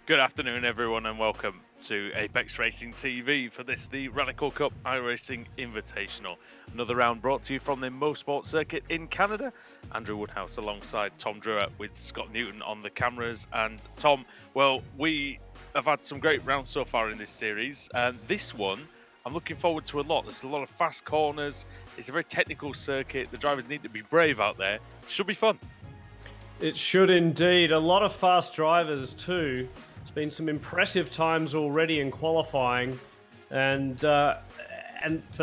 Good afternoon, everyone, and welcome to Apex Racing TV for the Radical Cup iRacing Invitational. Another round brought to you from the Motorsports circuit in Canada. Andrew Woodhouse alongside Tom Drewer with Scott Newton on the cameras. And Tom, well, we have had some great rounds so far in this series. And this one, I'm looking forward to a lot. There's a lot of fast corners. It's a very technical circuit. The drivers need to be brave out there. Should be fun. It should indeed. A lot of fast drivers too. There's been some impressive times already in qualifying, and for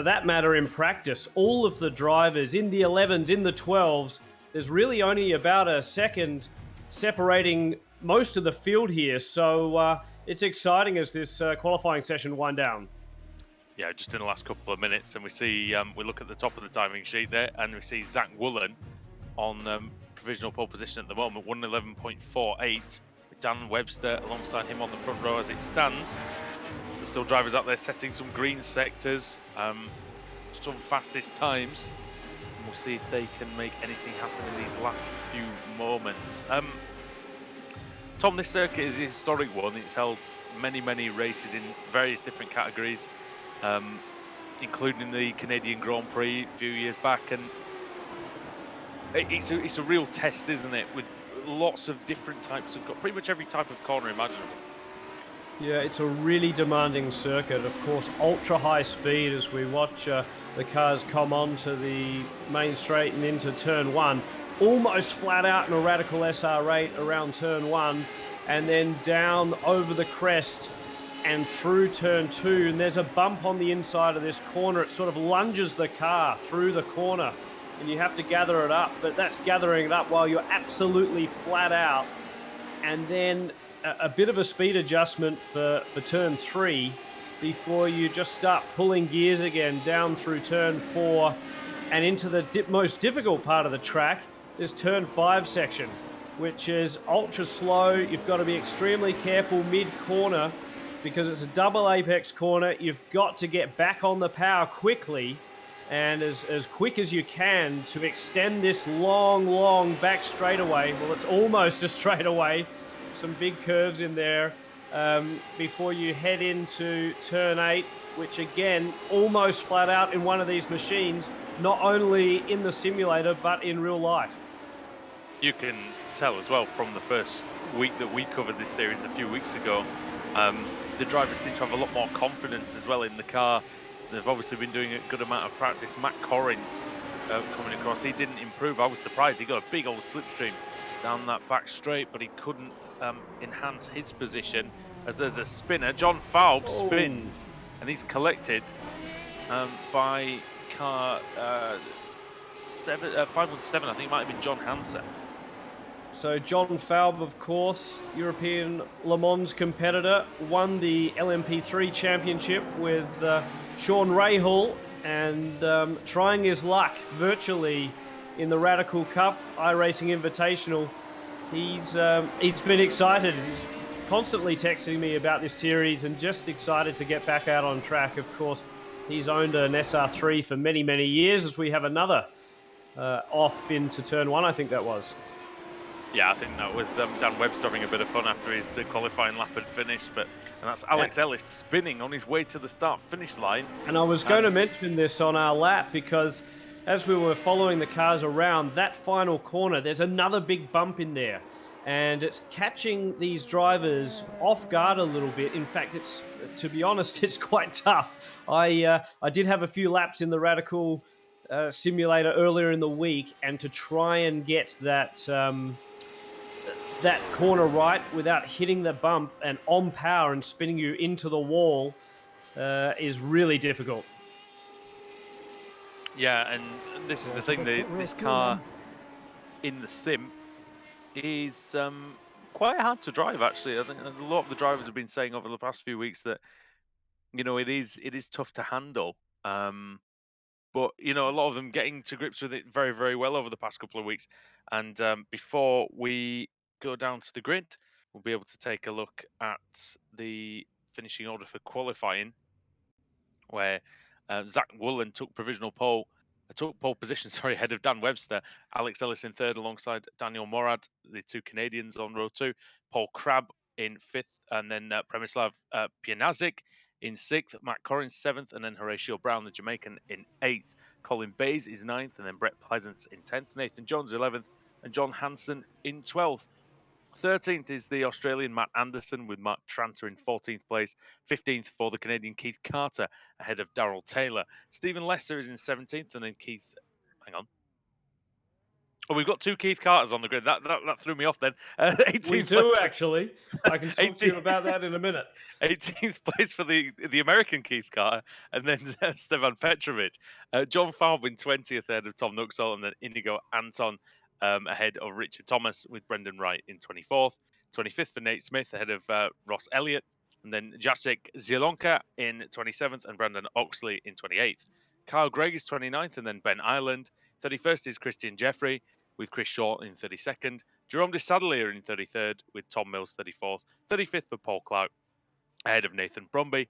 that matter in practice. All of the drivers in the 11s, in the 12s. There's really only about a second separating most of the field here, so it's exciting as this qualifying session wind down. Yeah, just in the last couple of minutes, and we see we look at the top of the timing sheet there, and we see Zach Woolen on provisional pole position at the moment, 111.48, with Dan Webster alongside him on the front row as it stands. There's still drivers out there setting some green sectors, some fastest times, and we'll see if they can make anything happen in these last few moments. Tom, this circuit is a historic one. It's held many races in various different categories, including the Canadian Grand Prix a few years back, and it's a real test, isn't it? With lots of different types of, pretty much every type of corner imaginable. Yeah, it's a really demanding circuit. Of course, ultra high speed as we watch the cars come onto the main straight and into turn one. Almost flat out in a Radical SR8 around turn one, and then down over the crest and through turn two. And there's a bump on the inside of this corner. It sort of lunges the car through the corner, and you have to gather it up. But that's gathering it up while you're absolutely flat out. And then a bit of a speed adjustment for turn three before you just start pulling gears again down through turn four and into the most difficult part of the track, this turn five section, which is ultra slow. You've got to be extremely careful mid-corner because it's a double apex corner. You've got to get back on the power quickly and as quick as you can to extend this long back straightaway. Well, it's almost a straightaway. Some big curves in there before you head into turn 8, which again, almost flat out in one of these machines, not only in the simulator, but in real life. You can tell as well from the first week that we covered this series a few weeks ago, the drivers seem to have a lot more confidence as well in the car. They've obviously been doing a good amount of practice. Matt Corrins coming across, he didn't improve. I was surprised. He got a big old slipstream down that back straight, but he couldn't enhance his position as there's a spinner. John Falb spins, and he's collected by car 517. I think it might have been John Hansen. So John Falb, of course, European Le Mans competitor, won the LMP3 championship with Sean Rahal, and trying his luck virtually in the Radical Cup iRacing Invitational. He's been excited. He's constantly texting me about this series and just excited to get back out on track. Of course, he's owned an SR3 for many years, as we have another off into turn one, I think that was. Yeah, I think that was Dan Webster having a bit of fun after his qualifying lap had finished. And that's Alex Ellis spinning on his way to the start-finish line. And I was going to mention this on our lap because as we were following the cars around that final corner, there's another big bump in there. And it's catching these drivers off guard a little bit. In fact, to be honest, it's quite tough. I did have a few laps in the Radical simulator earlier in the week, and to try and get that corner right without hitting the bump and on power and spinning you into the wall is really difficult. Yeah, and this is the thing, this car in the sim is quite hard to drive, actually. I think a lot of the drivers have been saying over the past few weeks that, it is tough to handle. But, a lot of them getting to grips with it very well over the past couple of weeks. And before we go down to the grid, we'll be able to take a look at the finishing order for qualifying, where Zach Woolen took pole position, ahead of Dan Webster. Alex Ellis in third alongside Daniel Morad, the two Canadians on row two. Paul Crabb in 5th, and then Premislav Pjanazic in 6th, Matt Corrin 7th, and then Horatio Brown, the Jamaican, in 8th. Colin Bays is 9th, and then Brett Pleasance in 10th. Nathan Jones 11th, and John Hansen in 12th. 13th is the Australian Matt Anderson with Mark Tranter in 14th place. 15th for the Canadian Keith Carter ahead of Darrell Taylor. Stephen Lester is in 17th, and then Keith. Hang on. Oh, we've got 2 Keith Carters on the grid. That threw me off then. We 18th do, place. actually. I can talk to you about that in a minute. 18th place for the American Keith Carter, and then Stevan Petrovic. John Falvin 20th ahead of Tom Nuxall, and then Inigo Anton ahead of Richard Thomas, with Brendan Wright in 24th. 25th for Nate Smith ahead of Ross Elliott, and then Jacek Zielonka in 27th, and Brandon Oxley in 28th. Kyle Gregg is 29th, and then Ben Ireland. 31st is Christian Jeffrey, with Chris Short in 32nd. Jerome de Sadelier in 33rd, with Tom Mills 34th. 35th for Paul Clark, ahead of Nathan Brumby.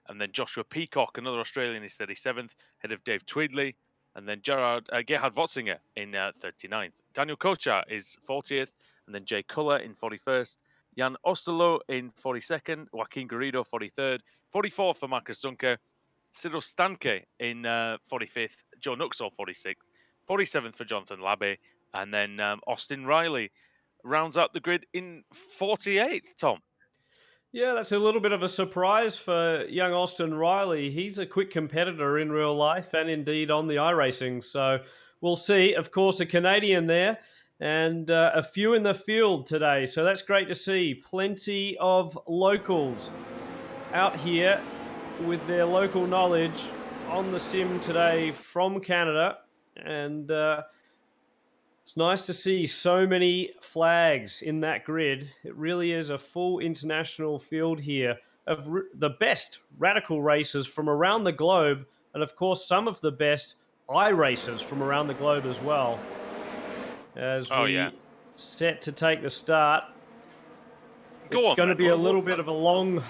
And then Joshua Peacock, another Australian, is 37th, ahead of Dave Tweedley. And then Gerhard Wotzinger in 39th. Daniel Kochar is 40th, and then Jay Culler in 41st. Jan Osterlo in 42nd, Joaquin Garrido 43rd, 44th for Marcus Zunker, Cyril Stanke in 45th, Joe Nuxall 46th, 47th for Jonathan Labbe, and then Austin Riley rounds out the grid in 48th, Tom. Yeah, that's a little bit of a surprise for young Austin Riley. He's a quick competitor in real life and indeed on the iRacing. So we'll see. Of course, a Canadian there and a few in the field today. So that's great to see. Plenty of locals out here with their local knowledge on the sim today from Canada. And it's nice to see so many flags in that grid. It really is a full international field here of the best radical racers from around the globe, and of course some of the best iRacers from around the globe as well. As we set to take the start, it's going to be a little bit of a long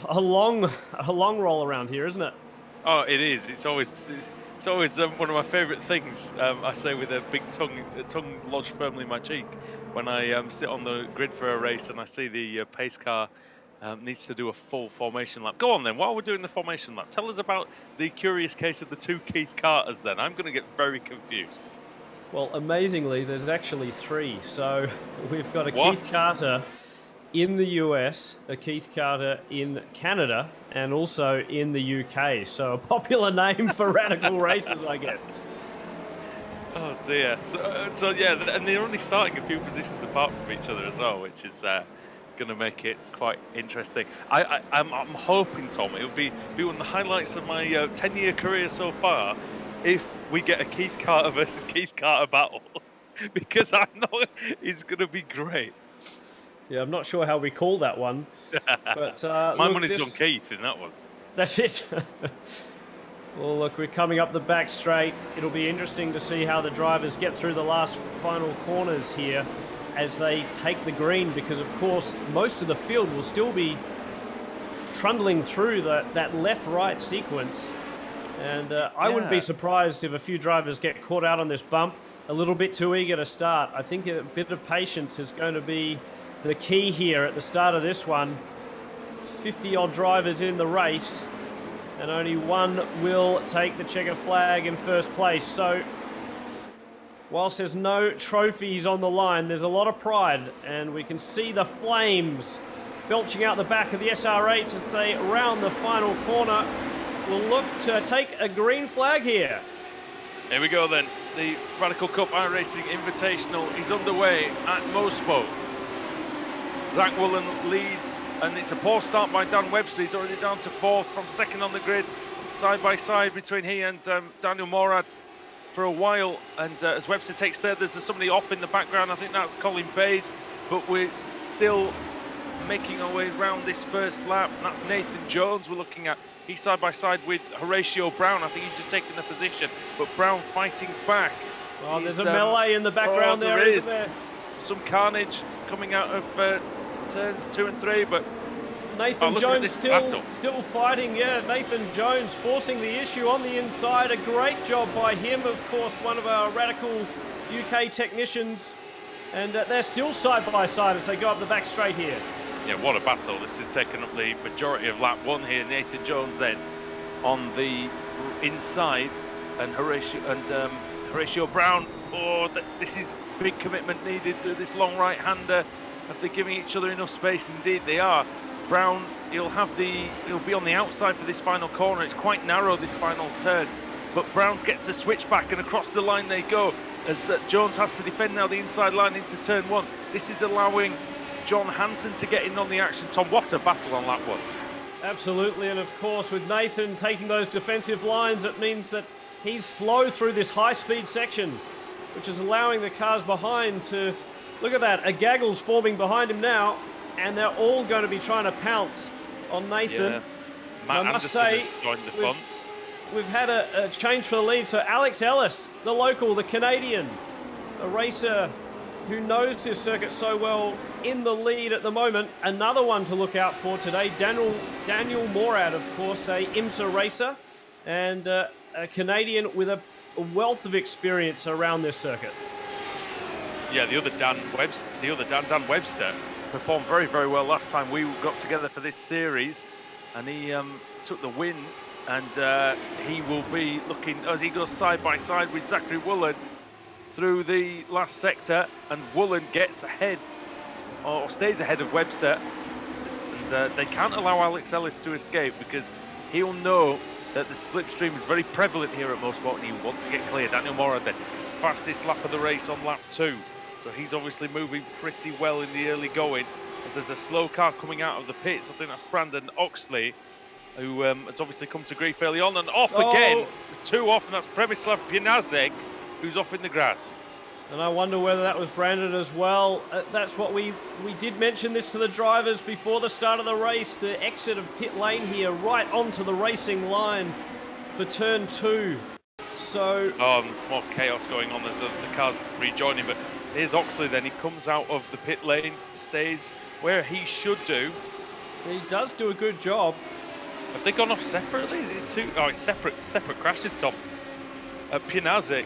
roll around here, isn't it? Oh, it is. It's always one of my favourite things. I say with a big tongue lodged firmly in my cheek when I sit on the grid for a race and I see the pace car needs to do a full formation lap. Go on then. While we're doing the formation lap, tell us about the curious case of the 2 Keith Carters. Then I'm going to get very confused. Well, amazingly, there's actually 3. So we've got a Keith Carter in the US, a Keith Carter in Canada, and also in the UK. So a popular name for radical racers, I guess. Oh dear. So yeah, and they're only starting a few positions apart from each other as well, which is going to make it quite interesting. I'm hoping, Tom, it'll be one of the highlights of my 10-year career so far if we get a Keith Carter versus Keith Carter battle, because I know it's going to be great. Yeah, I'm not sure how we call that one, but my money's on Keith in that one. That's it. Well, look, we're coming up the back straight. It'll be interesting to see how the drivers get through the last final corners here as they take the green, because, of course, most of the field will still be trundling through that left-right sequence. And I wouldn't be surprised if a few drivers get caught out on this bump, a little bit too eager to start. I think a bit of patience is going to be the key here at the start of this one. 50-odd drivers in the race, and only one will take the checkered flag in first place. So whilst there's no trophies on the line, there's a lot of pride, and we can see the flames belching out the back of the SR8s as they round the final corner. Will look to take a green flag here. Here we go then. The Radical Cup iRacing Invitational is underway at Motorsport. Zach Woolen leads, and it's a poor start by Dan Webster. He's already down to 4th from 2nd on the grid, side by side between he and Daniel Morad for a while. And as Webster takes 3rd, there's somebody off in the background. I think that's Colin Bays, but we're still making our way around this first lap. And that's Nathan Jones we're looking at. He's side by side with Horatio Brown. I think he's just taking the position, but Brown fighting back. Oh, there's a melee in the background there, isn't there? Some carnage coming out of turns 2 and 3, but Nathan Jones still fighting. Yeah, Nathan Jones forcing the issue on the inside. A great job by him, of course, one of our radical UK technicians. And they're still side by side as they go up the back straight here. Yeah, what a battle. This has taken up the majority of lap 1 here. Nathan Jones then on the inside, and Horatio Brown. Oh, this is big commitment needed through this long right-hander. Are they giving each other enough space? Indeed they are. Brown, he'll be on the outside for this final corner. It's quite narrow, this final turn, but Brown gets the switch back, and across the line they go, as Jones has to defend now the inside line into turn 1. This is allowing John Hansen to get in on the action. Tom, what a battle on lap 1. Absolutely, and of course with Nathan taking those defensive lines, it means that he's slow through this high-speed section, which is allowing the cars behind to, look at that, a gaggle's forming behind him now, and they're all going to be trying to pounce on Nathan. Yeah. Matt Anderson has joined the fun. We've had a change for the lead, so Alex Ellis, the local, the Canadian, a racer who knows this circuit so well, in the lead at the moment. Another one to look out for today, Daniel Morad, of course, a IMSA racer, and a Canadian with a wealth of experience around this circuit. Yeah, the other Dan Webster, performed very, very well last time we got together for this series, and he took the win, and he will be looking as he goes side by side with Zachary Woolen through the last sector, and Woolen gets ahead or stays ahead of Webster, and they can't allow Alex Ellis to escape, because he'll know that the slipstream is very prevalent here at Motorsport, and he wants to get clear. Daniel Morad then, fastest lap of the race on lap 2. So he's obviously moving pretty well in the early going, as there's a slow car coming out of the pits. I think that's Brandon Oxley, who has obviously come to grief early on, and off again. There's 2 off, and that's Przemysław Pianazek, who's off in the grass. And I wonder whether that was Brandon as well. That's what we did mention this to the drivers before the start of the race. The exit of pit lane here, right onto the racing line for turn 2. So there's more chaos going on as the cars rejoining, but here's Oxley then. He comes out of the pit lane, stays where he should do. He does do a good job. Have they gone off separately? Is it 2? Oh, it's separate crashes, Tom. Pianazek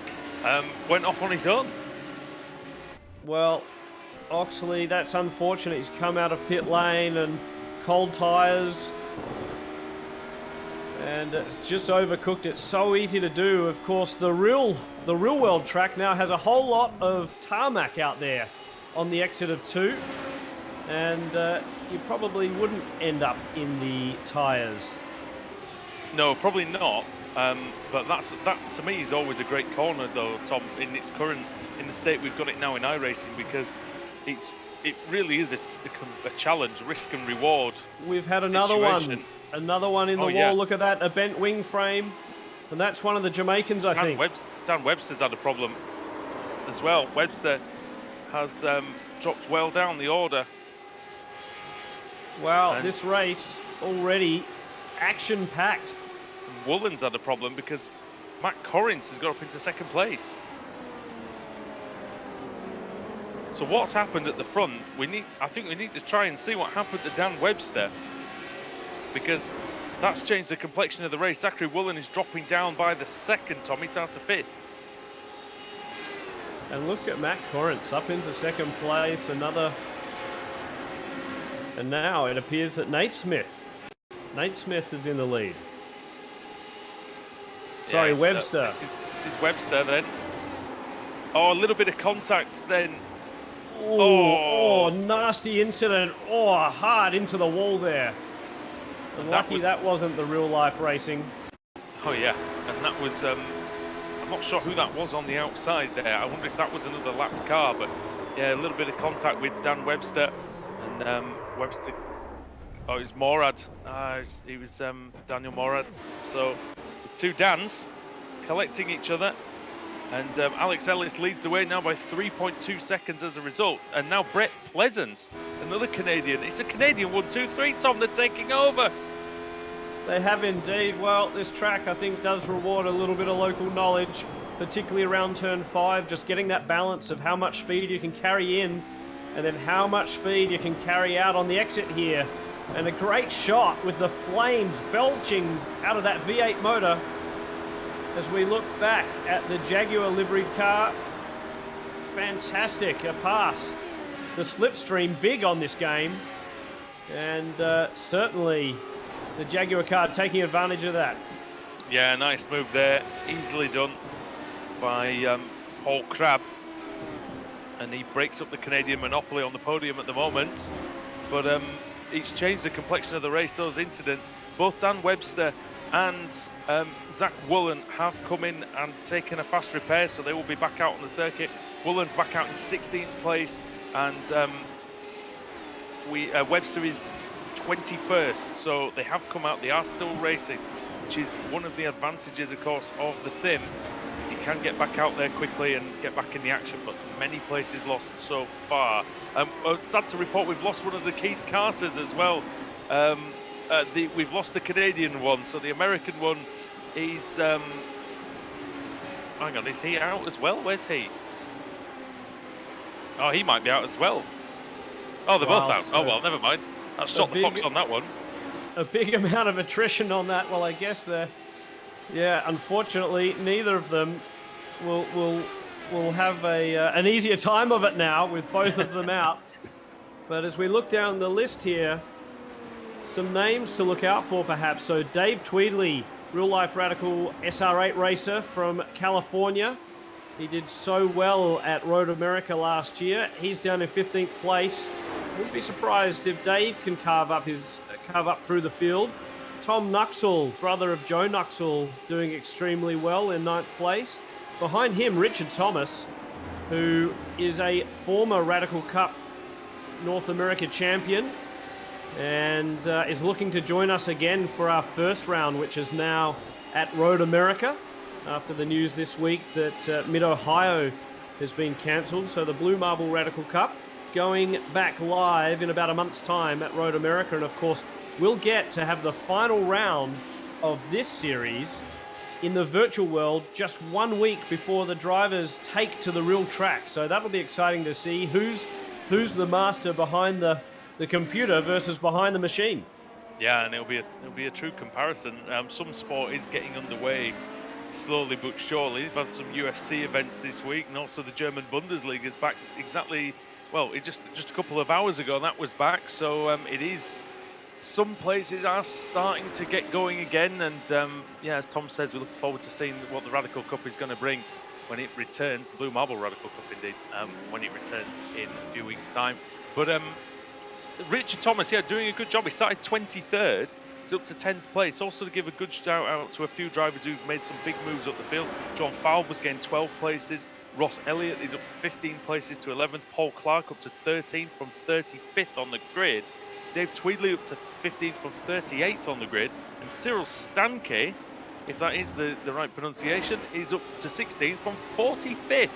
went off on his own. Well, Oxley, that's unfortunate. He's come out of pit lane and cold tyres, and it's just overcooked. It's so easy to do. Of course, the real world track now has a whole lot of tarmac out there on the exit of 2, and you probably wouldn't end up in the tyres. No, probably not. But that to me is always a great corner, though, Tom, in the state we've got it now in iRacing, because it really is a challenge, risk and reward. We've had situation. another one in the wall. Yeah. Look at that, a bent wing frame, and that's one of the Jamaicans, I think. Dan Webster's had a problem as well. Webster has dropped well down the order. Wow, this race already action-packed. Woolen's had a problem because Matt Corrins has got up into 2nd place. So what's happened at the front? I think we need to try and see what happened to Dan Webster, because that's changed the complexion of the race. Zachary Woolen is dropping down by the 2nd, Tom. He's down to 5th. And look at Matt Corrins up into 2nd place, and now it appears that Nate Smith is in the lead. Sorry, Webster. This is Webster then. Oh, a little bit of contact then. Oh, nasty incident. Oh, hard into the wall there. And lucky that wasn't the real life racing. Oh yeah, and that was, I'm not sure who that was on the outside there. I wonder if that was another lapped car, but yeah, a little bit of contact with Dan Webster. And Webster, it was Morad. He was Daniel Morad. So it's 2 Dans collecting each other. And Alex Ellis leads the way now by 3.2 seconds as a result. And now Brett Pleasance, another Canadian. It's a Canadian 1, 2, 3, Tom. They're taking over. They have indeed. Well, this track, I think, does reward a little bit of local knowledge, particularly around turn 5, just getting that balance of how much speed you can carry in and then how much speed you can carry out on the exit here. And a great shot with the flames belching out of that V8 motor. As we look back at the Jaguar liveried car, fantastic, a pass. The slipstream big on this game. And certainly the Jaguar car taking advantage of that. Yeah, nice move there. Easily done by Paul Crabb. And he breaks up the Canadian monopoly on the podium at the moment. But it's changed the complexion of the race, those incidents. Both Dan Webster and Zach Woolen have come in and taken a fast repair, so they will be back out on the circuit. Woolen's back out in 16th place, and Webster is 21st, so they have come out. They are still racing, which is one of the advantages, of course, of the sim, is you can get back out there quickly and get back in the action, but many places lost so far. Sad to report, we've lost one of the Keith Carters as well. We've lost the Canadian one, so the American one is... hang on, is he out as well? Where's he? Oh, he might be out as well. Oh, they're both out. Oh, well, never mind. That shot the fox on that one. A big amount of attrition on that. Well, I guess they're... Yeah, unfortunately, neither of them will have an easier time of it now with both of them out. But as we look down the list here, some names to look out for perhaps. So Dave Tweedley, real-life radical SR8 racer from California. He did so well at Road America last year. He's down in 15th place. Wouldn't be surprised if Dave can carve up through the field. Tom Nuxall, brother of Joe Nuxall, doing extremely well in 9th place. Behind him, Richard Thomas, who is a former Radical Cup North America champion and is looking to join us again for our first round, which is now at Road America after the news this week that Mid-Ohio has been cancelled. So the Blue Marble Radical Cup going back live in about a month's time at Road America. And of course, we'll get to have the final round of this series in the virtual world just 1 week before the drivers take to the real track. So that'll be exciting to see who's the master behind the computer versus behind the machine. Yeah, and it'll be a true comparison. Some sport is getting underway slowly but surely. They've had some UFC events this week, and also the German Bundesliga is back exactly, well, just a couple of hours ago that was back. So it is, some places are starting to get going again, and yeah, as Tom says, we look forward to seeing what the Radical Cup is going to bring when it returns, the Blue Marble Radical Cup indeed, when it returns in a few weeks' time. But Richard Thomas, yeah, doing a good job. He started 23rd. He's up to 10th place. Also to give a good shout out to a few drivers who've made some big moves up the field. John Falber's gained 12 places. Ross Elliott is up 15 places to 11th. Paul Clark up to 13th from 35th on the grid. Dave Tweedley up to 15th from 38th on the grid. And Cyril Stanke, if that is the right pronunciation, is up to 16th from 45th.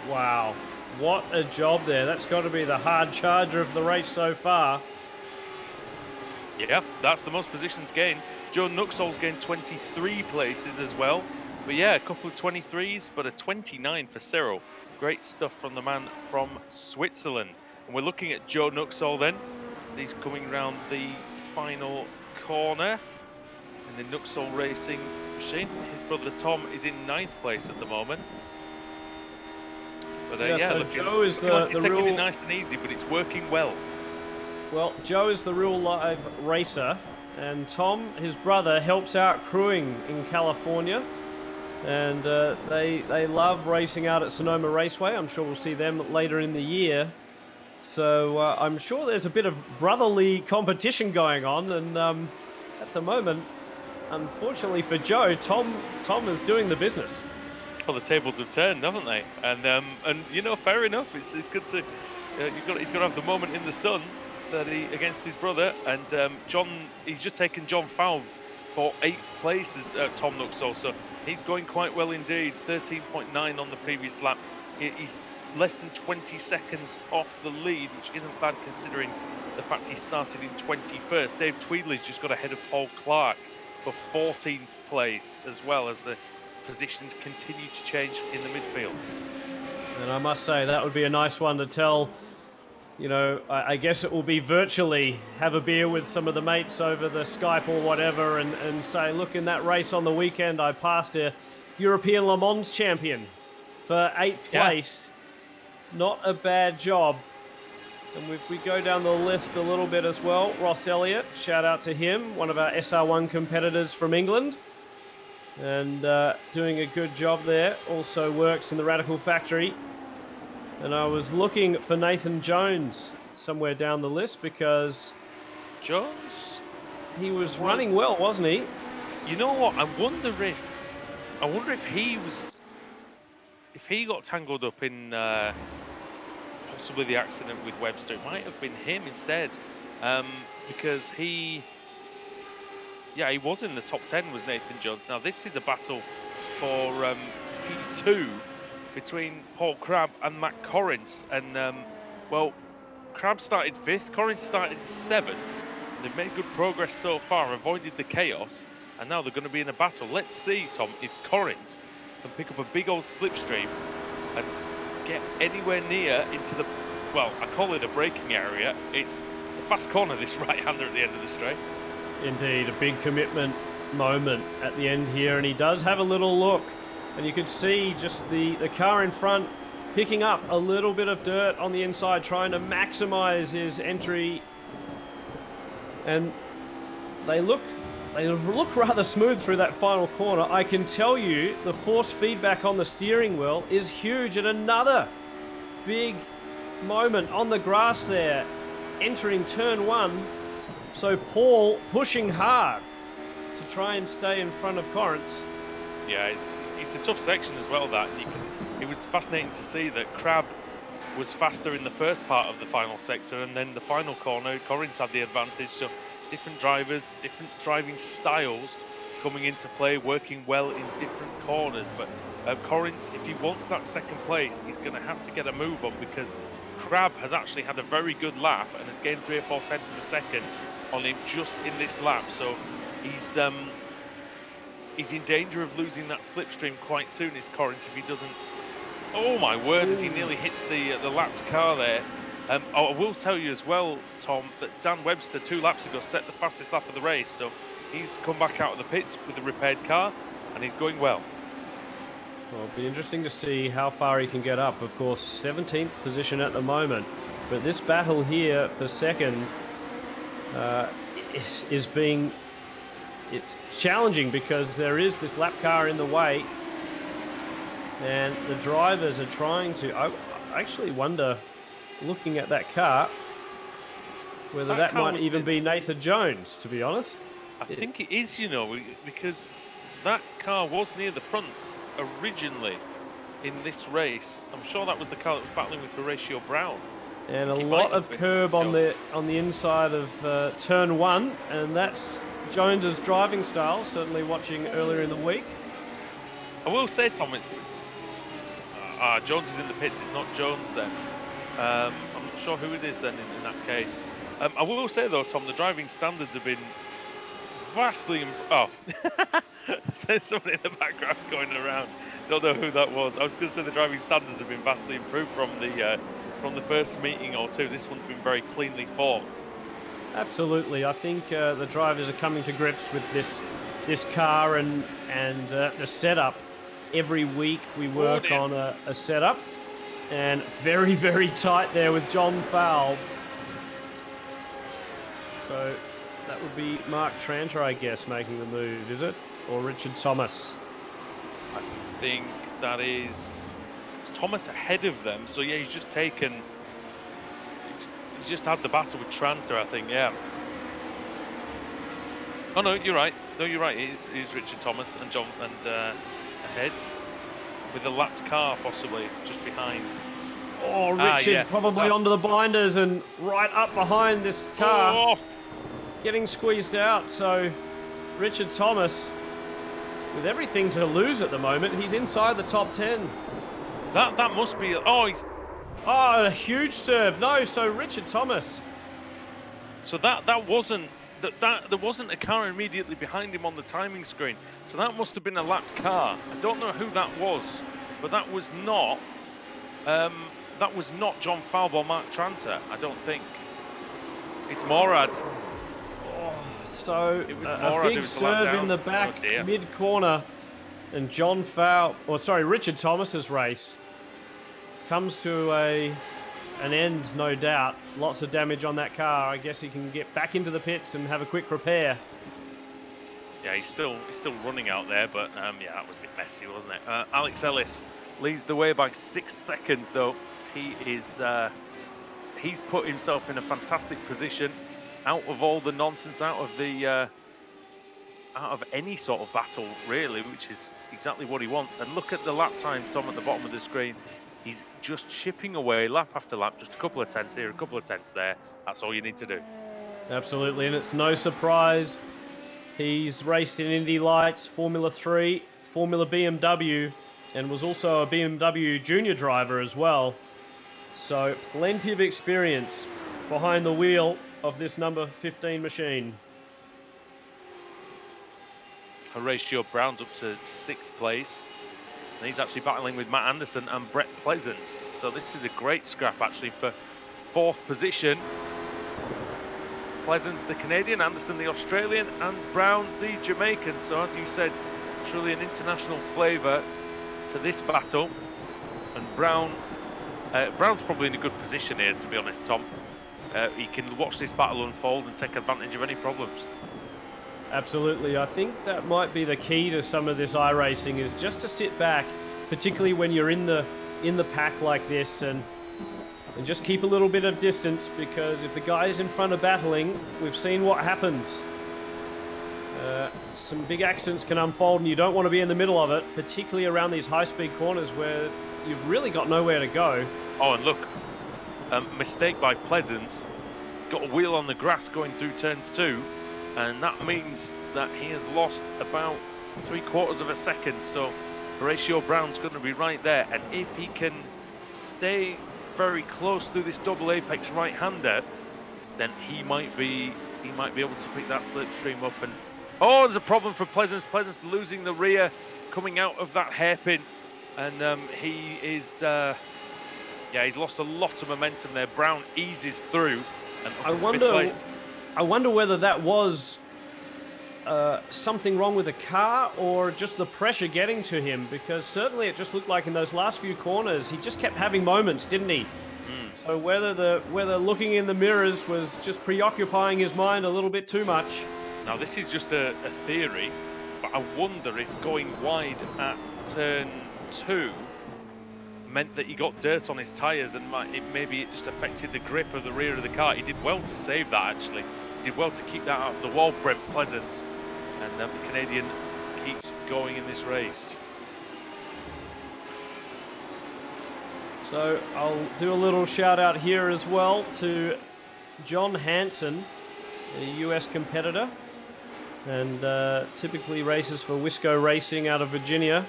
Wow, what a job there. That's got to be the hard charger of the race so far. Yeah, that's the most positions gained. Joe Nuxall's gained 23 places as well. But yeah, a couple of 23s, but a 29 for Cyril. Great stuff from the man from Switzerland. And we're looking at Joe Nuxall then, as he's coming around the final corner in the Nuxall Racing machine. His brother Tom is in 9th place at the moment. But yeah, so Joe is the taking real... it nice and easy, but it's working well. Well, Joe is the real live racer, and Tom, his brother, helps out crewing in California. And they love racing out at Sonoma Raceway. I'm sure we'll see them later in the year. So I'm sure there's a bit of brotherly competition going on. And at the moment, unfortunately for Joe, Tom is doing the business. Well, the tables have turned, haven't they? And you know, fair enough. It's good to he's got to have the moment in the sun that against his brother. And he's just taken John Falb for 8th place as Tom Nuxall. So he's going quite well indeed. 13.9 on the previous lap. He's less than 20 seconds off the lead, which isn't bad considering the fact he started in 21st. Dave Tweedley's just got ahead of Paul Clark for 14th place, as well as the positions continue to change in the midfield. And I must say, that would be a nice one to tell. You know, I guess it will be virtually, have a beer with some of the mates over the Skype or whatever and say, look, in that race on the weekend, I passed a European Le Mans champion for 8th place. Not a bad job. And if we go down the list a little bit as well, Ross Elliott, shout out to him, one of our SR1 competitors from England, and doing a good job there. Also works in the Radical Factory. And I was looking for Nathan Jones somewhere down the list because Jones? he was running well, wasn't he? You know what? I wonder if he got tangled up in possibly the accident with Webster. It might have been him instead, because he was in the top 10, was Nathan Jones. Now this is a battle for P2 between Paul Crabb and Matt Corrins, and well, Crabb started 5th, Corrins started 7th. They've made good progress so far, avoided the chaos, and now they're going to be in a battle. Let's see, Tom, if Corrins can pick up a big old slipstream and get anywhere near into the, well, I call it a braking area. It's a fast corner, this right-hander at the end of the straight. Indeed, a big commitment moment at the end here, and he does have a little look, and you could see just the car in front picking up a little bit of dirt on the inside, trying to maximize his entry, and they look rather smooth through that final corner. I can tell you the force feedback on the steering wheel is huge, and another big moment on the grass there, entering turn 1. So Paul pushing hard to try and stay in front of Corrins. Yeah, it's a tough section as well. It was fascinating to see that Crabb was faster in the first part of the final sector, and then the final corner, Corrins had the advantage. So different drivers, different driving styles coming into play, working well in different corners. But Corrins, if he wants that second place, he's going to have to get a move on, because Crabb has actually had a very good lap and has gained 3 or 4 tenths of a second on him just in this lap. So he's in danger of losing that slipstream quite soon, is Corrins, if he doesn't. Oh my word, as he nearly hits the lapped car there. I will tell you as well, Tom, that Dan Webster 2 laps ago set the fastest lap of the race, so he's come back out of the pits with a repaired car, and he's going well. Well, it'll be interesting to see how far he can get up. Of course, 17th position at the moment, but this battle here for second it's challenging, because there is this lap car in the way, and the drivers are trying to. I actually wonder, looking at that car, whether that might even be Nathan Jones, to be honest. I think it is, you know, because that car was near the front originally in this race. I'm sure that was the car that was battling with Horatio Brown. And a lot of curb on the inside of turn 1, and that's Jones's driving style, certainly watching earlier in the week. I will say, Tom, it's Jones is in the pits, it's not Jones then. I'm not sure who it is then in that case. I will say though, Tom, the driving standards have been vastly there's someone in the background going around. Don't know who that was. I was going to say the driving standards have been vastly improved from the first meeting or two. This one's been very cleanly fought. Absolutely. I think the drivers are coming to grips with this car and the setup. Every week we work on a setup, and very, very tight there with John Fowl. So that would be Mark Tranter, I guess, making the move, is it? Or Richard Thomas? I think that is Thomas ahead of them. So yeah, he's just had the battle with Tranter, I think, yeah. Oh no, you're right. No, you're right. It is Richard Thomas and John ahead, with a lapped car possibly just behind. Oh, Richard probably onto the blinders and right up behind this car, getting squeezed out. So Richard Thomas, with everything to lose at the moment, he's inside the top 10. That must be. A huge serve. No, so Richard Thomas. So that wasn't. There wasn't a car immediately behind him on the timing screen, so that must have been a lapped car. I don't know who that was, but that was not John Falb or Mark Tranter. I don't think. It's Morad. So it was a big serve in the back, mid-corner, and Richard Thomas's race comes to a an end, no doubt. Lots of damage on that car. I guess he can get back into the pits and have a quick repair. Yeah, he's still running out there, but yeah, that was a bit messy, wasn't it? Alex Ellis leads the way by 6 seconds, though. He is he's put himself in a fantastic position, out of all the nonsense, out of any sort of battle, really, which is exactly what he wants. And look at the lap times, Tom, at the bottom of the screen. He's just chipping away lap after lap, just a couple of tenths here, a couple of tenths there. That's all you need to do. Absolutely, and it's no surprise. He's raced in Indy Lights, Formula 3, Formula BMW, and was also a BMW junior driver as well. So plenty of experience behind the wheel of this number 15 machine. Horatio Brown's up to 6th place. And he's actually battling with Matt Anderson and Brett Pleasance. So this is a great scrap, actually, for 4th position. Pleasance, the Canadian, Anderson, the Australian, and Brown, the Jamaican. So as you said, truly an international flavour to this battle. And Brown's probably in a good position here, to be honest, Tom. He can watch this battle unfold and take advantage of any problems. Absolutely. I think that might be the key to some of this iRacing, is just to sit back, particularly when you're in the pack like this, and just keep a little bit of distance, because if the guy is in front of battling, we've seen what happens. Some big accidents can unfold, and you don't want to be in the middle of it, particularly around these high-speed corners where you've really got nowhere to go. Oh, and look, mistake by Pleasance. Got a wheel on the grass going through turn 2. And that means that he has lost about 3/4 of a second. So Horatio Brown's going to be right there. And if he can stay very close to this double apex right-hander, then he might be able to pick that slipstream up. And oh, there's a problem for Pleasance. Pleasance losing the rear, coming out of that hairpin, and he is he's lost a lot of momentum there. Brown eases through, and I wonder whether that was something wrong with the car or just the pressure getting to him, because certainly it just looked like in those last few corners he just kept having moments, didn't he? So whether looking in the mirrors was just preoccupying his mind a little bit too much. Now this is just a theory, but I wonder if going wide at turn 2 meant that he got dirt on his tyres, and maybe it just affected the grip of the rear of the car. He did well to save that, actually. He did well to keep that out of the wall, Brent Pleasance. And the Canadian keeps going in this race. So I'll do a little shout out here as well to John Hansen, a US competitor, and typically races for Wisco Racing out of Virginia.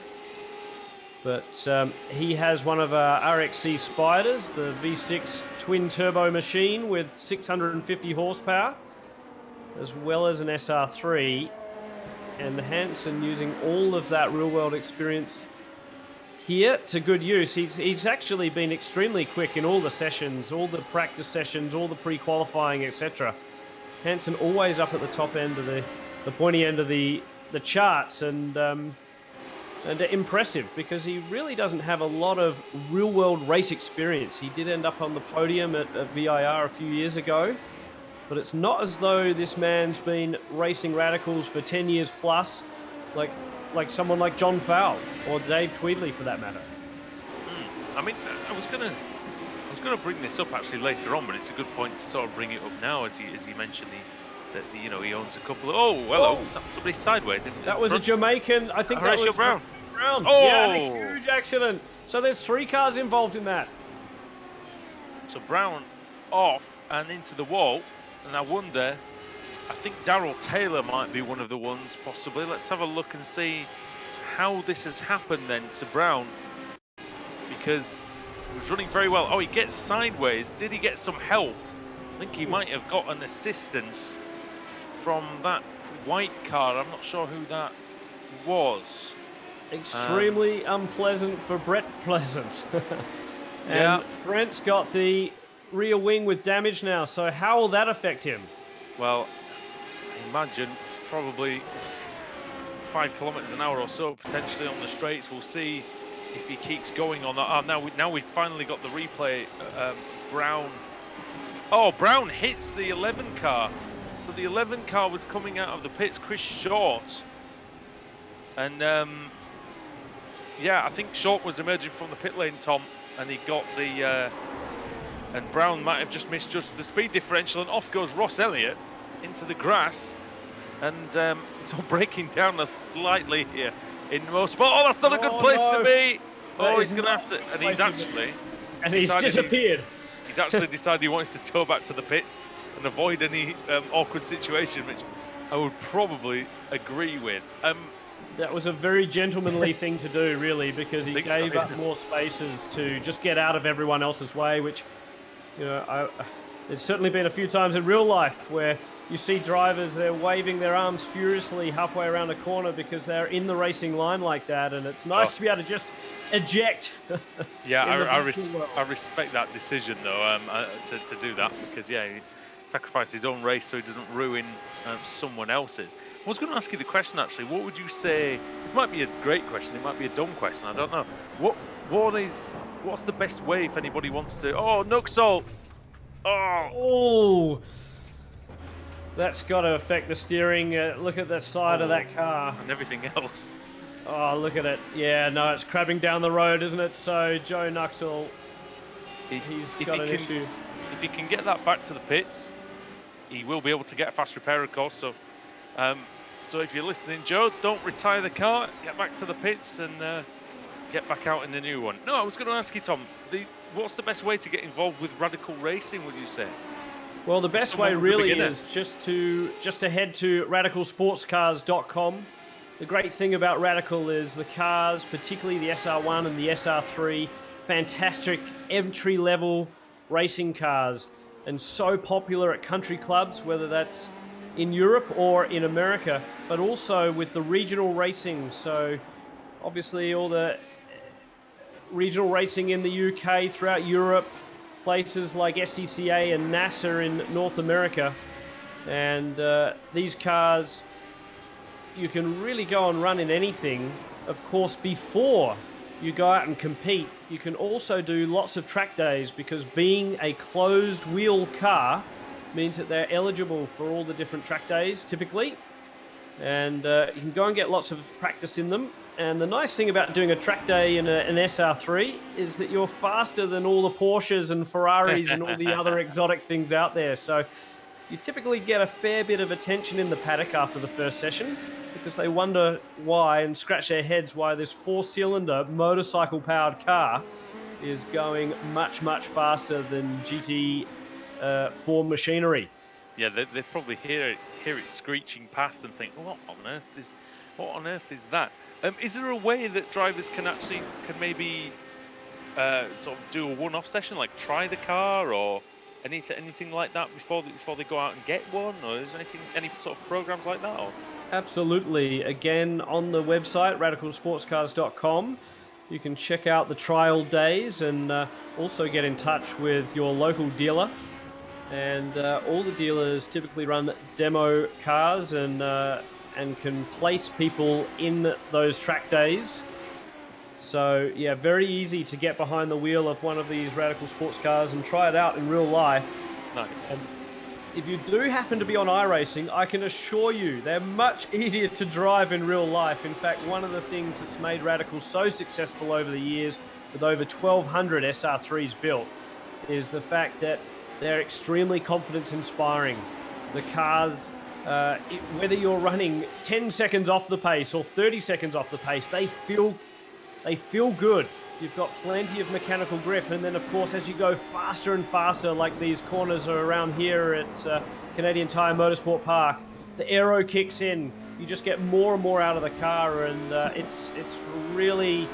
But he has one of our RXC Spyders, the V6 twin turbo machine with 650 horsepower, as well as an SR3. And Hansen using all of that real world experience here to good use. He's actually been extremely quick in all the sessions, all the practice sessions, all the pre-qualifying, etc. Hansen always up at the top end of the pointy end of the charts, and impressive, because he really doesn't have a lot of real-world race experience. He did end up on the podium at VIR a few years ago, but it's not as though this man's been racing radicals for 10 years plus, like someone like John Fowle or Dave Tweedley, for that matter. I mean, I was gonna bring this up actually later on, but it's a good point to sort of bring it up now, as he mentioned that he owns a couple of... Oh, hello, somebody sideways. That was a Jamaican, I think. Horatio Brown. Oh! Yeah, a huge accident. So there's 3 cars involved in that. So Brown off and into the wall, and I wonder, I think Darrell Taylor might be one of the ones, possibly. Let's have a look and see how this has happened then to Brown, because he was running very well. Oh, he gets sideways. Did he get some help? I think he might have got an assistance from that white car. I'm not sure who that was. Extremely unpleasant for Brett Pleasance. And yeah. Brent's got the rear wing with damage now, so how will that affect him? Well, I imagine probably 5 kilometers an hour or so, potentially on the straights. We'll see if he keeps going on that. Now we've finally got the replay Brown. Oh, Brown hits the 11 car. So the 11 car was coming out of the pits, Chris Short. And yeah, I think Short was emerging from the pit lane, Tom, and he got the and Brown might have just misjudged the speed differential, and off goes Ross Elliott into the grass, and it's all breaking down slightly here in motorsport. Oh, that's not a good place to be. Oh, he's going to have to, and he's actually disappeared. He's actually decided he wants to tow back to the pits and avoid any awkward situation, which I would probably agree with. That was a very gentlemanly thing to do, really, because he gave up more spaces to just get out of everyone else's way, which, you know, there's certainly been a few times in real life where you see drivers, they're waving their arms furiously halfway around a corner because they're in the racing line like that, and it's nice to be able to just eject. Yeah, I respect that decision, though, to do that, because, yeah, he sacrificed his own race so he doesn't ruin someone else's. I was going to ask you the question, actually. What would you say? This might be a great question. It might be a dumb question. I don't know. What's the best way if anybody wants to? Oh, Nuxall. Oh, that's got to affect the steering. Look at the side of that car and everything else. Oh, look at it. Yeah, no, it's crabbing down the road, isn't it? So Joe Nuxall, he's got an issue. If he can get that back to the pits, he will be able to get a fast repair, of course. So, so if you're listening, Joe, don't retire the car. Get back to the pits and get back out in the new one. No, I was going to ask you, Tom. What's the best way to get involved with Radical Racing? Would you say? Well, the best way really is just to head to radicalsportscars.com. The great thing about Radical is the cars, particularly the SR1 and the SR3, fantastic entry-level racing cars, and so popular at country clubs, whether that's in Europe or in America, but also with the regional racing. So obviously all the regional racing in the UK, throughout Europe, places like SCCA and NASA in North America. And these cars, you can really go and run in anything. Of course, before you go out and compete, you can also do lots of track days, because being a closed wheel car means that they're eligible for all the different track days typically, and you can go and get lots of practice in them. And the nice thing about doing a track day in an SR3 is that you're faster than all the Porsches and Ferraris and all the other exotic things out there. So you typically get a fair bit of attention in the paddock after the first session, because they wonder why and scratch their heads why this 4-cylinder motorcycle-powered car is going much, much faster than GT4 machinery. Yeah, they probably hear it screeching past and think, what on earth is that? Is there a way that drivers can maybe sort of do a one-off session, like try the car or anything like that before they go out and get one, or is there any sort of programs like that? Or? Absolutely. Again, on the website radicalsportscars.com, you can check out the trial days and also get in touch with your local dealer. And all the dealers typically run demo cars and can place people in those track days. So yeah, very easy to get behind the wheel of one of these Radical sports cars and try it out in real life. Nice. And if you do happen to be on iRacing, I can assure you they're much easier to drive in real life. In fact, one of the things that's made Radical so successful over the years, with over 1,200 SR3s built, is the fact that they're extremely confidence inspiring. The cars, whether you're running 10 seconds off the pace or 30 seconds off the pace, they feel good. You've got plenty of mechanical grip, and then of course as you go faster and faster, like these corners are around here at Canadian Tire Motorsport Park, the aero kicks in. You just get more and more out of the car, and it's really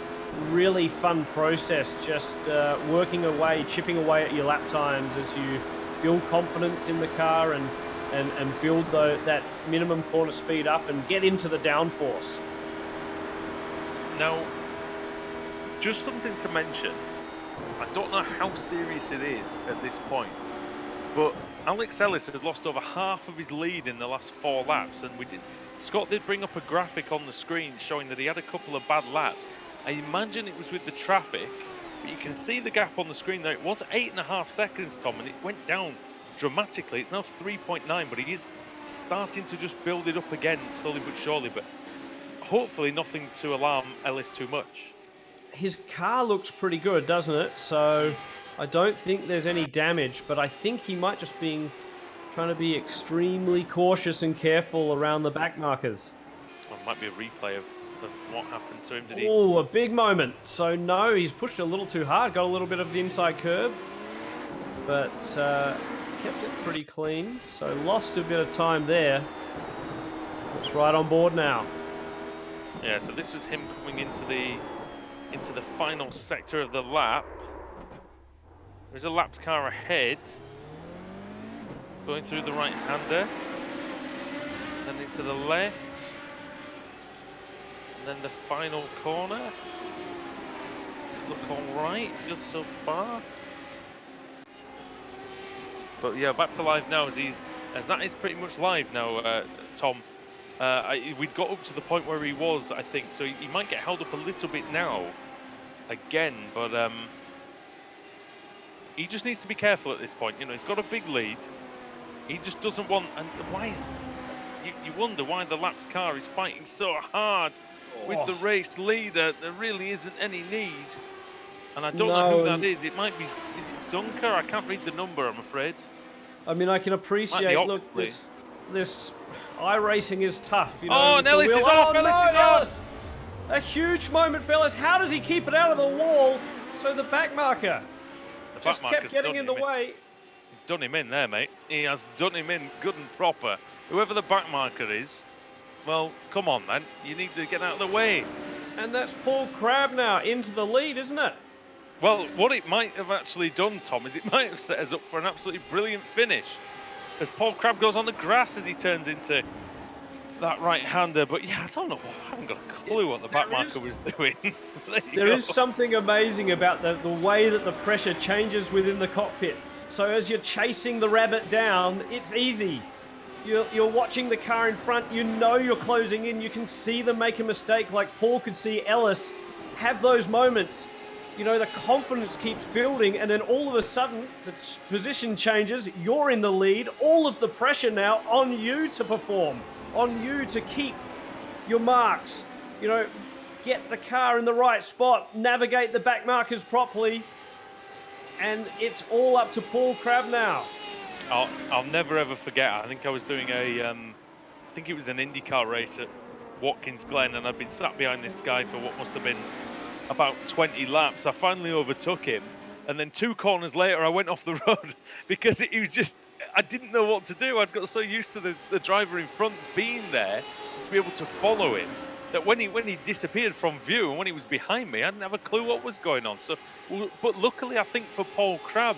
fun process, just working away, chipping away at your lap times as you build confidence in the car and build that minimum corner speed up and get into the downforce. Now, just something to mention, I don't know how serious it is at this point, but Alex Ellis has lost over half of his lead in the last 4 laps, and Scott did bring up a graphic on the screen showing that he had a couple of bad laps. I imagine it was with the traffic, But you can see the gap on the screen there. It was 8.5 seconds, Tom, and it went down dramatically. It's now 3.9, but he is starting to just build it up again, slowly but surely. But hopefully nothing to alarm Ellis too much. His car looks pretty good, doesn't it? So I don't think there's any damage, but I think he might just be trying to be extremely cautious and careful around the back markers. Or it might be a replay of what happened to him. Did he? Oh, a big moment. So no, he's pushed a little too hard, got a little bit of the inside curb, but kept it pretty clean. So lost a bit of time there. It's right on board now. Yeah, so this was him coming into the final sector of the lap. There's a lapped car ahead, going through the right-hander, then into the left, and then the final corner. Does it look all right just so far? But yeah, back to live now as that is pretty much live now, Tom. We'd got up to the point where he was, I think, so he might get held up a little bit now, again, but he just needs to be careful at this point. You know, he's got a big lead. He just doesn't want, and why is, you wonder why the lapped car is fighting so hard with the race leader. There really isn't any need. And I don't know who that is. It might be, is it Zunker? I can't read the number, I'm afraid. I mean, I can appreciate, look, this iRacing is tough. You know, oh, and Ellis is off, Ellis is off! A huge moment, fellas. How does he keep it out of the wall? So the back marker just kept getting in the way. He's done him in there, mate. He has done him in good and proper. Whoever the back marker is, well, come on, man. You need to get out of the way. And that's Paul Crabb now into the lead, isn't it? Well, what it might have actually done, Tom, is it might have set us up for an absolutely brilliant finish. As Paul Crabb goes on the grass as he turns into that right-hander. But yeah, I don't know. I haven't got a clue what the back marker was doing. There is something amazing about the way that the pressure changes within the cockpit. So as you're chasing the rabbit down, it's easy. You're watching the car in front. You know you're closing in. You can see them make a mistake, like Paul could see Ellis have those moments. You know, the confidence keeps building, and then all of a sudden, the position changes. You're in the lead. All of the pressure now on you to perform, on you to keep your marks. You know, get the car in the right spot, navigate the back markers properly, and it's all up to Paul Crabb now. I'll never ever forget. I think I was doing I think it was an IndyCar race at Watkins Glen, and I'd been sat behind this guy for what must have been about 20 laps. I finally overtook him, and then 2 corners later I went off the road because it was just, I didn't know what to do. I'd got so used to the driver in front being there to be able to follow him that when he disappeared from view and when he was behind me, I didn't have a clue what was going on. So, but luckily I think for Paul Crabb,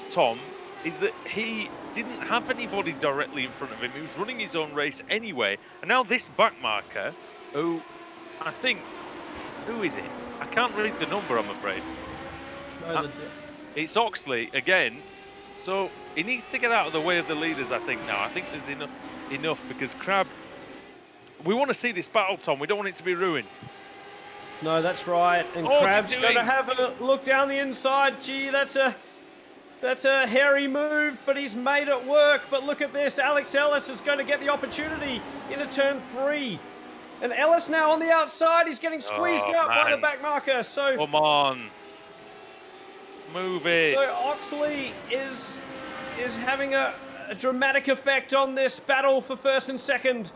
Tom, is that he didn't have anybody directly in front of him. He was running his own race anyway. And now this back marker, who I think, who is it? I can't read the number, I'm afraid. No, it's Oxley again. So he needs to get out of the way of the leaders, I think, now. I think there's enough because Crabb, we want to see this battle, Tom. We don't want it to be ruined. No, that's right. And Crabb's going to have a look down the inside. Gee, that's a hairy move, but he's made it work. But look at this. Alex Ellis is going to get the opportunity into turn 3. And Ellis now on the outside. He's getting squeezed out by the back marker. So come on. Move it. So Oxley is having a dramatic effect on this battle for first and second.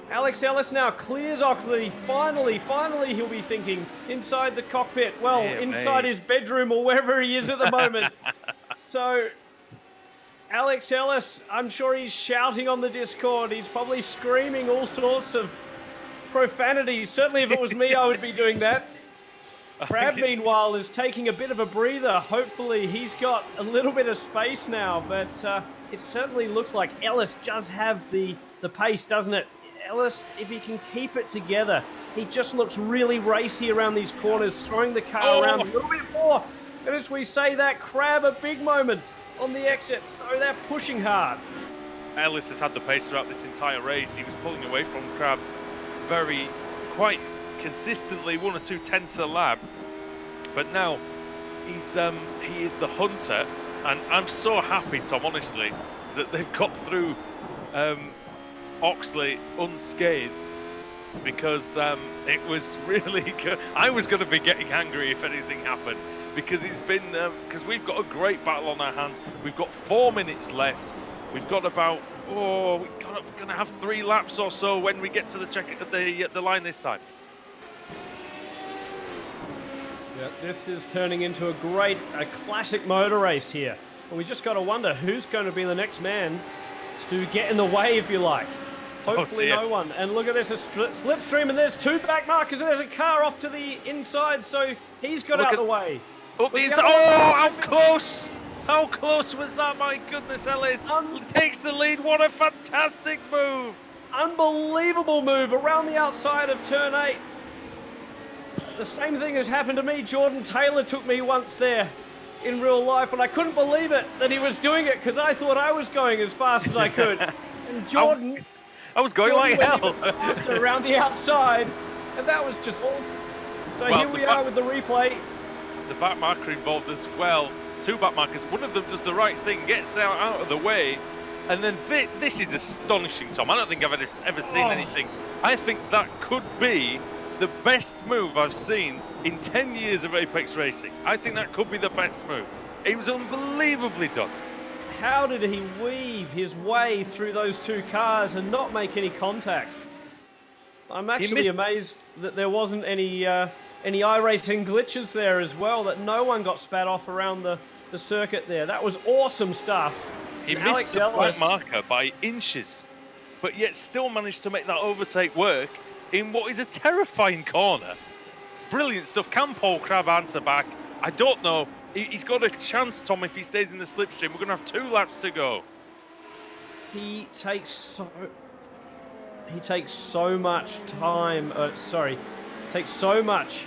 Alex Ellis now clears Oxley. Finally, he'll be thinking inside the cockpit. Well, inside his bedroom or wherever he is at the moment. So Alex Ellis, I'm sure he's shouting on the Discord. He's probably screaming all sorts of profanities. Certainly if it was me, I would be doing that. Crabb, meanwhile, is taking a bit of a breather. Hopefully he's got a little bit of space now, but it certainly looks like Ellis does have the pace, doesn't it? Ellis, if he can keep it together, he just looks really racy around these corners, throwing the car around a little bit more. And as we say that, Crabb, a big moment on the exit, so they're pushing hard. Ellis has had the pace throughout this entire race. He was pulling away from Crabb quite consistently, 1 or 2 tenths a lap. But now he is the hunter, and I'm so happy, Tom, honestly, that they've got through Oxley unscathed, because it was really good. I was going to be getting angry if anything happened, because it's been because we've got a great battle on our hands. We've got 4 minutes left. We've got about we're going to have 3 laps or so when we get to the line this time. Yeah, this is turning into a classic motor race here. And we just got to wonder who's going to be the next man to get in the way, if you like. Hopefully no one. And look at this, a slipstream, and there's 2 back markers, and there's a car off to the inside, so he's got out of the way. How close! How close was that? My goodness, Ellis takes the lead. What a fantastic move! Unbelievable move around the outside of turn 8. The same thing has happened to me. Jordan Taylor took me once there in real life, and I couldn't believe it that he was doing it, because I thought I was going as fast as I could. And Jordan... I was going like hell. Faster around the outside, and that was just awesome. So here we are with the replay. The back marker involved as well. 2 back markers. One of them does the right thing, gets out of the way, and then this is astonishing, Tom. I don't think I've ever seen anything. I think that could be the best move I've seen in 10 years of Apex Racing. I think that could be the best move. It was unbelievably done. How did he weave his way through those 2 cars and not make any contact? I'm actually amazed that there wasn't any iRacing glitches there as well, that no one got spat off around the circuit there. That was awesome stuff. He missed the black marker by inches, but yet still managed to make that overtake work in what is a terrifying corner. Brilliant stuff. Can Paul Crab answer back? I don't know. He's got a chance, Tom, if he stays in the slipstream. We're going to have 2 laps to go. He takes so much time. Takes so much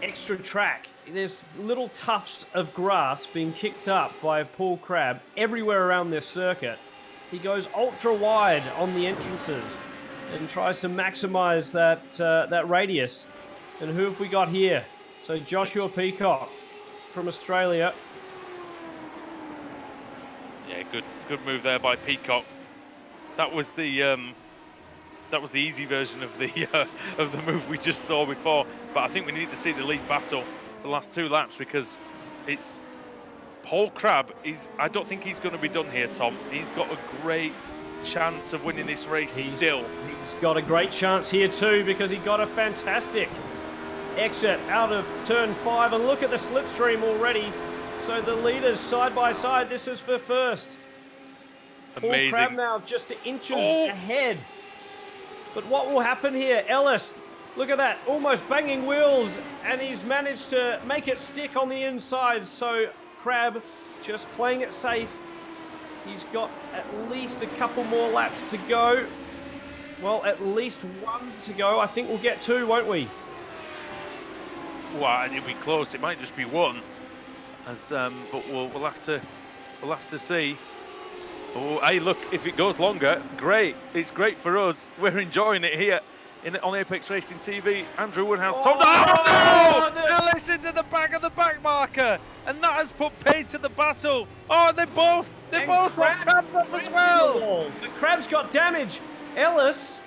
extra track. There's little tufts of grass being kicked up by Paul Crab everywhere around this circuit. He goes ultra wide on the entrances and tries to maximize that radius. And who have we got here? So Joshua Peacock from Australia. Yeah, good move there by Peacock. That was the easy version of the move we just saw before. But I think we need to see the lead battle the last 2 laps, because it's Paul Crab. I don't think he's going to be done here, Tom. He's got a great chance of winning this race still. He's got a great chance here too, because he got a fantastic exit out of turn 5, and look at the slipstream already. So the leaders side by side. This is for first. Amazing. Paul Crab now just inches ahead. But what will happen here? Ellis, look at that, almost banging wheels, and he's managed to make it stick on the inside. So Crab just playing it safe. He's got at least a couple more laps to go. Well, at least 1 to go. I think we'll get 2, won't we? Well, it'll be close. It might just be 1, but we'll have to see. Oh, hey, look! If it goes longer, great. It's great for us. We're enjoying it here on Apex Racing TV. Andrew Woodhouse, Tom. Ellis into the back of the back marker, and that has put paid to the battle. Oh, they both got Crabs off as well. The Crab's got damage. Ellis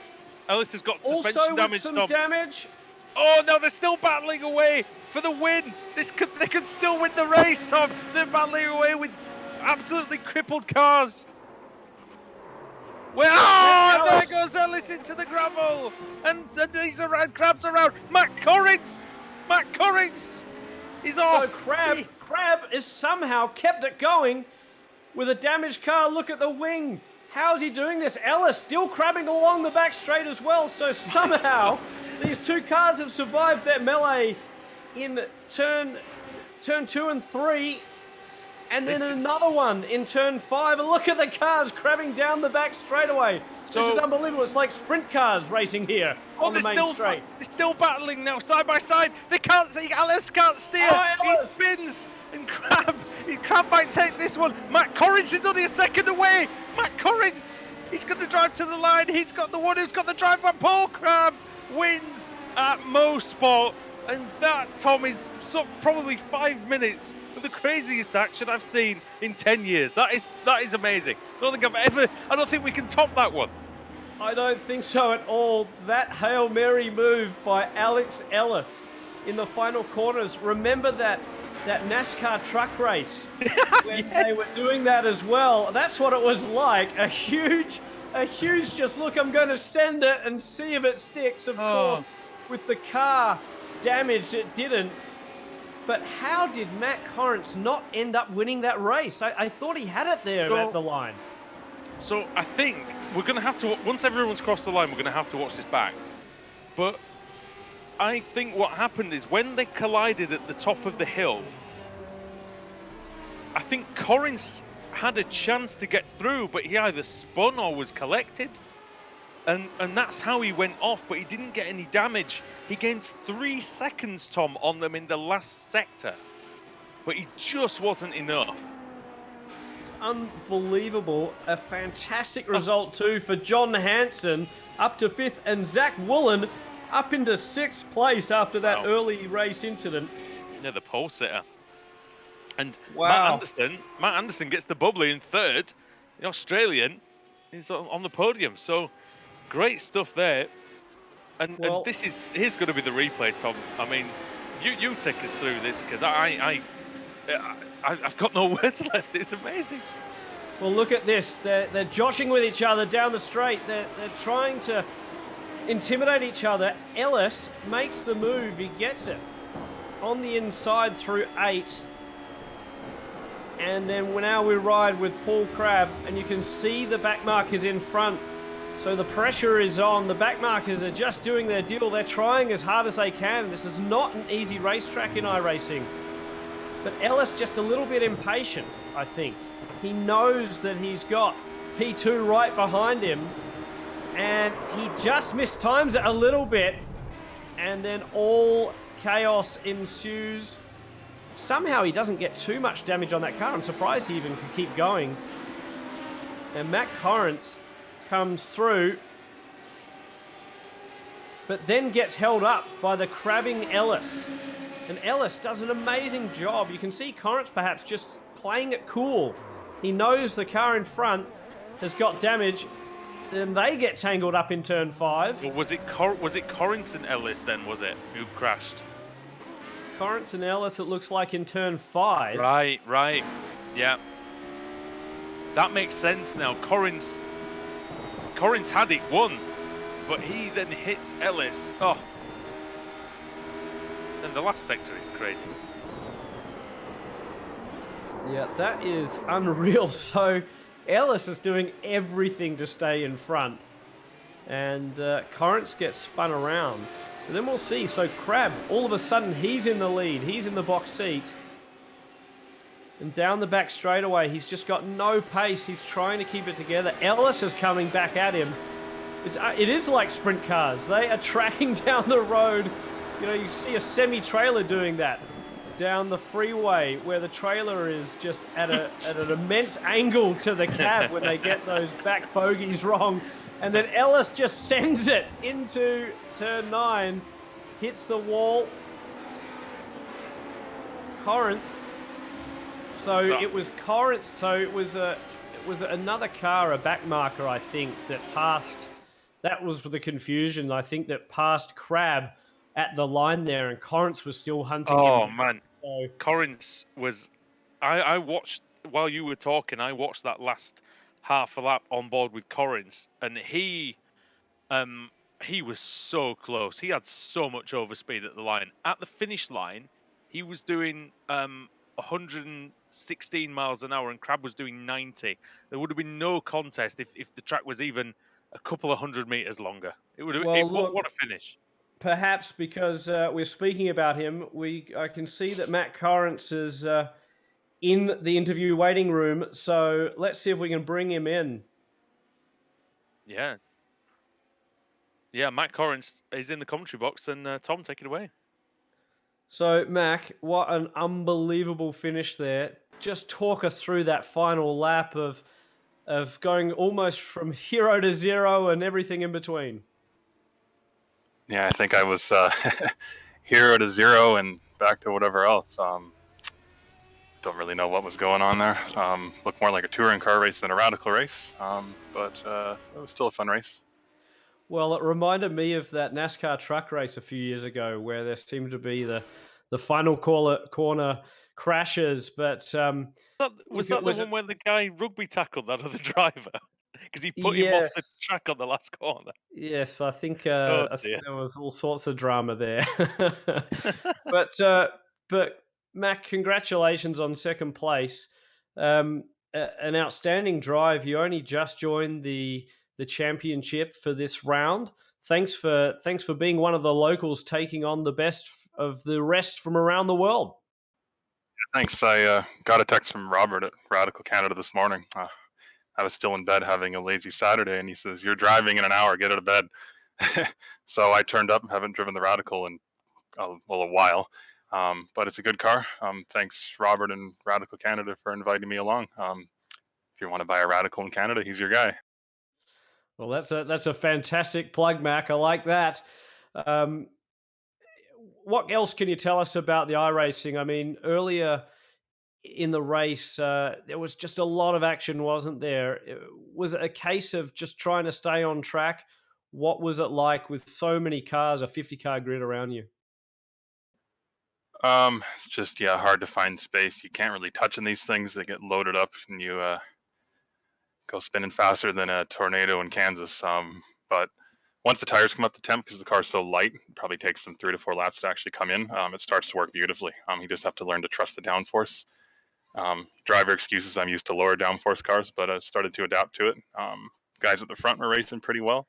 has got suspension damage. Also with some damage. Oh no, they're still battling away for the win. They could still win the race, Tom. They're battling away with absolutely crippled cars. Well, there goes Ellis into the gravel, and he's around. Crab's around. Matt Corrins, he's off. So Crab is somehow kept it going with a damaged car. Look at the wing. How's he doing this? Ellis still crabbing along the back straight as well. So somehow these 2 cars have survived that melee in turn 2 and 3. And then another one in turn 5. And look at the cars crabbing down the back straightaway. This is unbelievable. It's like sprint cars racing here on the main straight. They're still battling now, side by side. They can't see. Ellis can't steer. He spins. And Crab might take this one. Matt Corrins is only a second away. Matt Corrins, he's going to drive to the line. He's got the one who's got the drive by Paul Crab. Wins at Motorsport. And that, Tom, is probably 5 minutes of the craziest action I've seen in 10 years. That is amazing. I don't think we can top that one. I don't think so at all. That Hail Mary move by Alex Ellis in the final corners. Remember that NASCAR truck race when they were doing that as well? That's what it was like. A huge just look, I'm going to send it and see if it sticks. Of course, with the car damaged, it didn't. But how did Matt Corrance not end up winning that race? I thought he had it there at the line. So I think we're going to have to, once everyone's crossed the line, we're going to have to watch this back. But I think what happened is when they collided at the top of the hill, I think Corrance had a chance to get through, but he either spun or was collected. And that's how he went off, but he didn't get any damage. He gained 3 seconds, Tom, on them in the last sector. But he just wasn't enough. It's unbelievable. A fantastic result, too, for John Hansen, up to 5th, and Zach Woolen up into 6th place after that early race incident. Yeah, the pole sitter. And wow. Matt Anderson gets the bubbly in 3rd. The Australian is on the podium. So great stuff there. And here's going to be the replay, Tom. I mean, you take us through this because I've got no words left. It's amazing. Well, look at this. They're joshing with each other down the straight. They're trying to intimidate each other. Ellis makes the move. He gets it on the inside through 8. And then now we ride with Paul Crabb, and you can see the back markers in front. So the pressure is on. The back markers are just doing their deal. They're trying as hard as they can. This is not an easy racetrack in iRacing. But Ellis just a little bit impatient, I think. He knows that he's got P2 right behind him, and he just mistimes it a little bit, and then all chaos ensues. Somehow he doesn't get too much damage on that car. I'm surprised he even could keep going. And Matt Corrance comes through, but then gets held up by the crabbing Ellis. And Ellis does an amazing job. You can see Corrance perhaps just playing it cool. He knows the car in front has got damage, and they get tangled up in turn 5. Well, was it Corrance and Ellis then, was it, who crashed? Corrance and Ellis, it looks like, in turn 5. Right. Yeah. That makes sense now. Corrance had it won, but he then hits Ellis. Oh. And the last sector is crazy. Yeah, that is unreal. So Ellis is doing everything to stay in front, and Corrance gets spun around. And then we'll see. So Crabb, all of a sudden, he's in the lead. He's in the box seat. And down the back straightaway, he's just got no pace. He's trying to keep it together. Ellis is coming back at him. It is like sprint cars. They are tracking down the road. You know, you see a semi-trailer doing that down the freeway, where the trailer is just at an immense angle to the cab when they get those back bogies wrong. And then Ellis just sends it into turn 9, hits the wall. Corrance. So it was Corrance. So it was another car, a back marker, I think, that passed. That was the confusion, I think, that passed Crabb at the line there, and Corrance was still hunting him. Oh, man. So Corrance was... I watched, while you were talking, I watched that last half a lap on board with Corrance, and he was so close. He had so much overspeed at the line. At the finish line, he was doing 116 miles an hour, and Crabb was doing 90. There would have been no contest if the track was even a couple of 100 meters longer. It would have. What a finish! Perhaps because we're speaking about him, I can see that Matt Corrance is in the interview waiting room. So let's see if we can bring him in. Yeah, Matt Corrance is in the commentary box, and Tom, take it away. So, Mac, what an unbelievable finish there. Just talk us through that final lap of going almost from hero to zero and everything in between. Yeah, I think I was hero to zero and back to whatever else. Don't really know what was going on there. Looked more like a touring car race than a radical race, but it was still a fun race. Well, it reminded me of that NASCAR truck race a few years ago where there seemed to be the final corner crashes, but Was look, it that the was one where the guy rugby tackled that other driver because he put him off the yes. track on the last corner? Yes, Oh I think dear. there was all sorts of drama there. But, but Mac, congratulations on second place. An outstanding drive. You only just joined the championship for this round. Thanks for being one of the locals taking on the best of the rest from around the world. Thanks. I got a text from Robert at Radical Canada this morning. I was still in bed having a lazy Saturday, and he says, "You're driving in an hour. Get out of bed." So I turned up. Haven't driven the Radical in a while, but it's a good car. Thanks, Robert and Radical Canada, for inviting me along. If you want to buy a Radical in Canada, he's your guy. Well, that's a fantastic plug, Mac. I like that. Um, what else can you tell us about the iRacing? I mean, earlier in the race, there was just a lot of action, wasn't there? Was it a case of just trying to stay on track? What was it like with so many cars, a 50-car grid around you? It's just hard to find space. You can't really touch in these things. They get loaded up, and you go spinning faster than a tornado in Kansas. But once the tires come up to temp, because the car's so light, it probably takes them 3 to 4 laps to actually come in. It starts to work beautifully. You just have to learn to trust the downforce. Driver excuses, I'm used to lower downforce cars, but I started to adapt to it. Guys at the front were racing pretty well.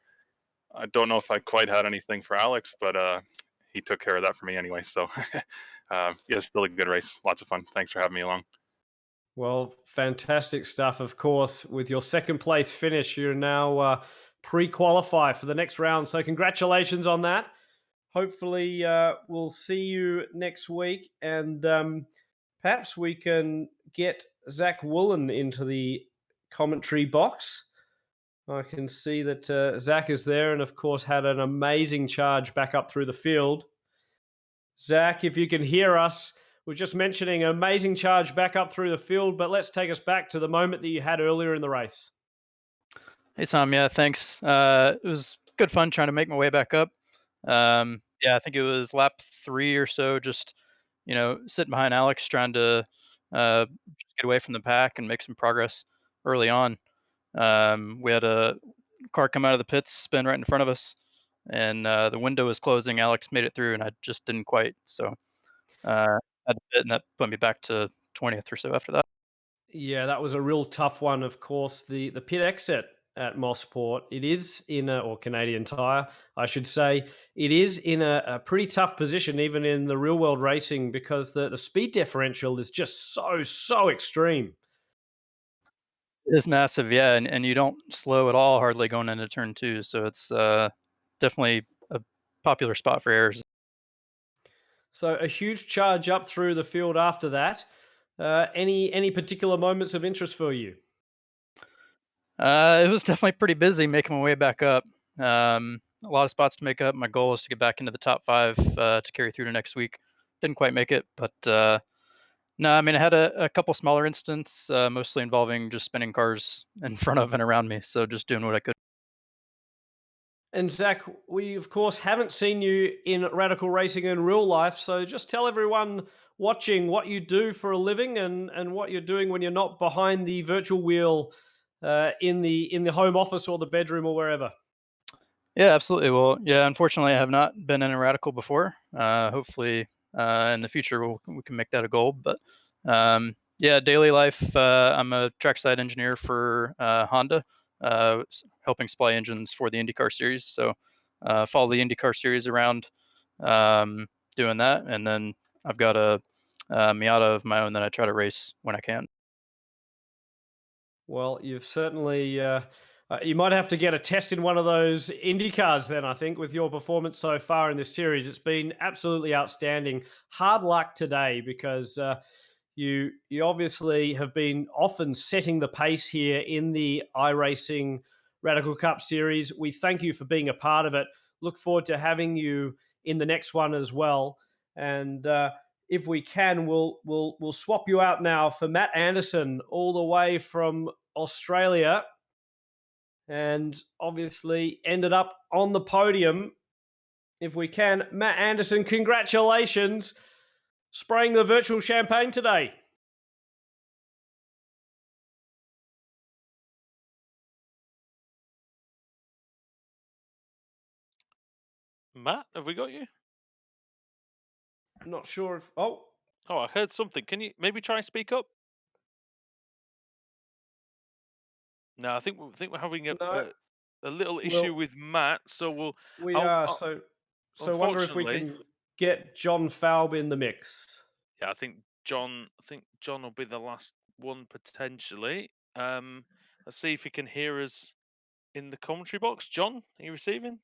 I don't know if I quite had anything for Alex, but he took care of that for me anyway. So, yeah, still a good race. Lots of fun. Thanks for having me along. Well, fantastic stuff, of course. With your second place finish, you're now pre-qualify for the next round. So congratulations on that. Hopefully, we'll see you next week, and perhaps we can get Zach Woolen into the commentary box. I can see that Zach is there, and of course had an amazing charge back up through the field. Zach, if you can hear us, we're just mentioning an amazing charge back up through the field, but let's take us back to the moment that you had earlier in the race. Hey Tom, yeah, thanks. It was good fun trying to make my way back up. Yeah, I think it was lap 3 or so, just sitting behind Alex, trying to just get away from the pack and make some progress early on. We had a car come out of the pits, spin right in front of us, and the window was closing. Alex made it through, and I just didn't quite. So had to pit, and that put me back to 20th or so after that. Yeah, that was a real tough one. Of course, the pit exit at Mosport, it is in or Canadian Tire, I should say, it is in a pretty tough position, even in the real world racing, because the speed differential is just so extreme. It is massive, yeah, and you don't slow at all hardly going into turn 2, so it's, definitely a popular spot for errors. So a huge charge up through the field after that. Any particular moments of interest for you? It was definitely pretty busy making my way back up. A lot of spots to make up. My goal is to get back into the top 5, to carry through to next week. Didn't quite make it, but, no, I mean, I had a couple smaller incidents, mostly involving just spinning cars in front of and around me, so just doing what I could. And Zach, we of course haven't seen you in radical racing in real life, so just tell everyone watching what you do for a living and what you're doing when you're not behind the virtual wheel in the home office or the bedroom or wherever. Yeah, absolutely. Well, yeah, unfortunately, I have not been in a radical before. Hopefully, in the future, we can make that a goal. But yeah, daily life, I'm a trackside engineer for Honda, helping supply engines for the IndyCar series. So follow the IndyCar series around, um, doing that. And then I've got a Miata of my own that I try to race when I can. Well, you've certainly you might have to get a test in one of those Indy cars then. I think with your performance so far in this series, it's been absolutely outstanding. Hard luck today because you obviously have been often setting the pace here in the iRacing Radical Cup series. We thank you for being a part of it. Look forward to having you in the next one as well. And if we can, we'll swap you out now for Matt Anderson, all the way from Australia, and obviously ended up on the podium. If we can, Matt Anderson, congratulations, spraying the virtual champagne today. Matt, have we got you? Not sure if. Oh, I heard something. Can you maybe try and speak up? No, I think we're having No, a little issue well, with Matt. So we I'll, are. I'll So wonder if we unfortunately, can get John Falb in the mix. yeah, I think John will be the last one potentially. Let's see if he can hear us in the commentary box. John, are you receiving?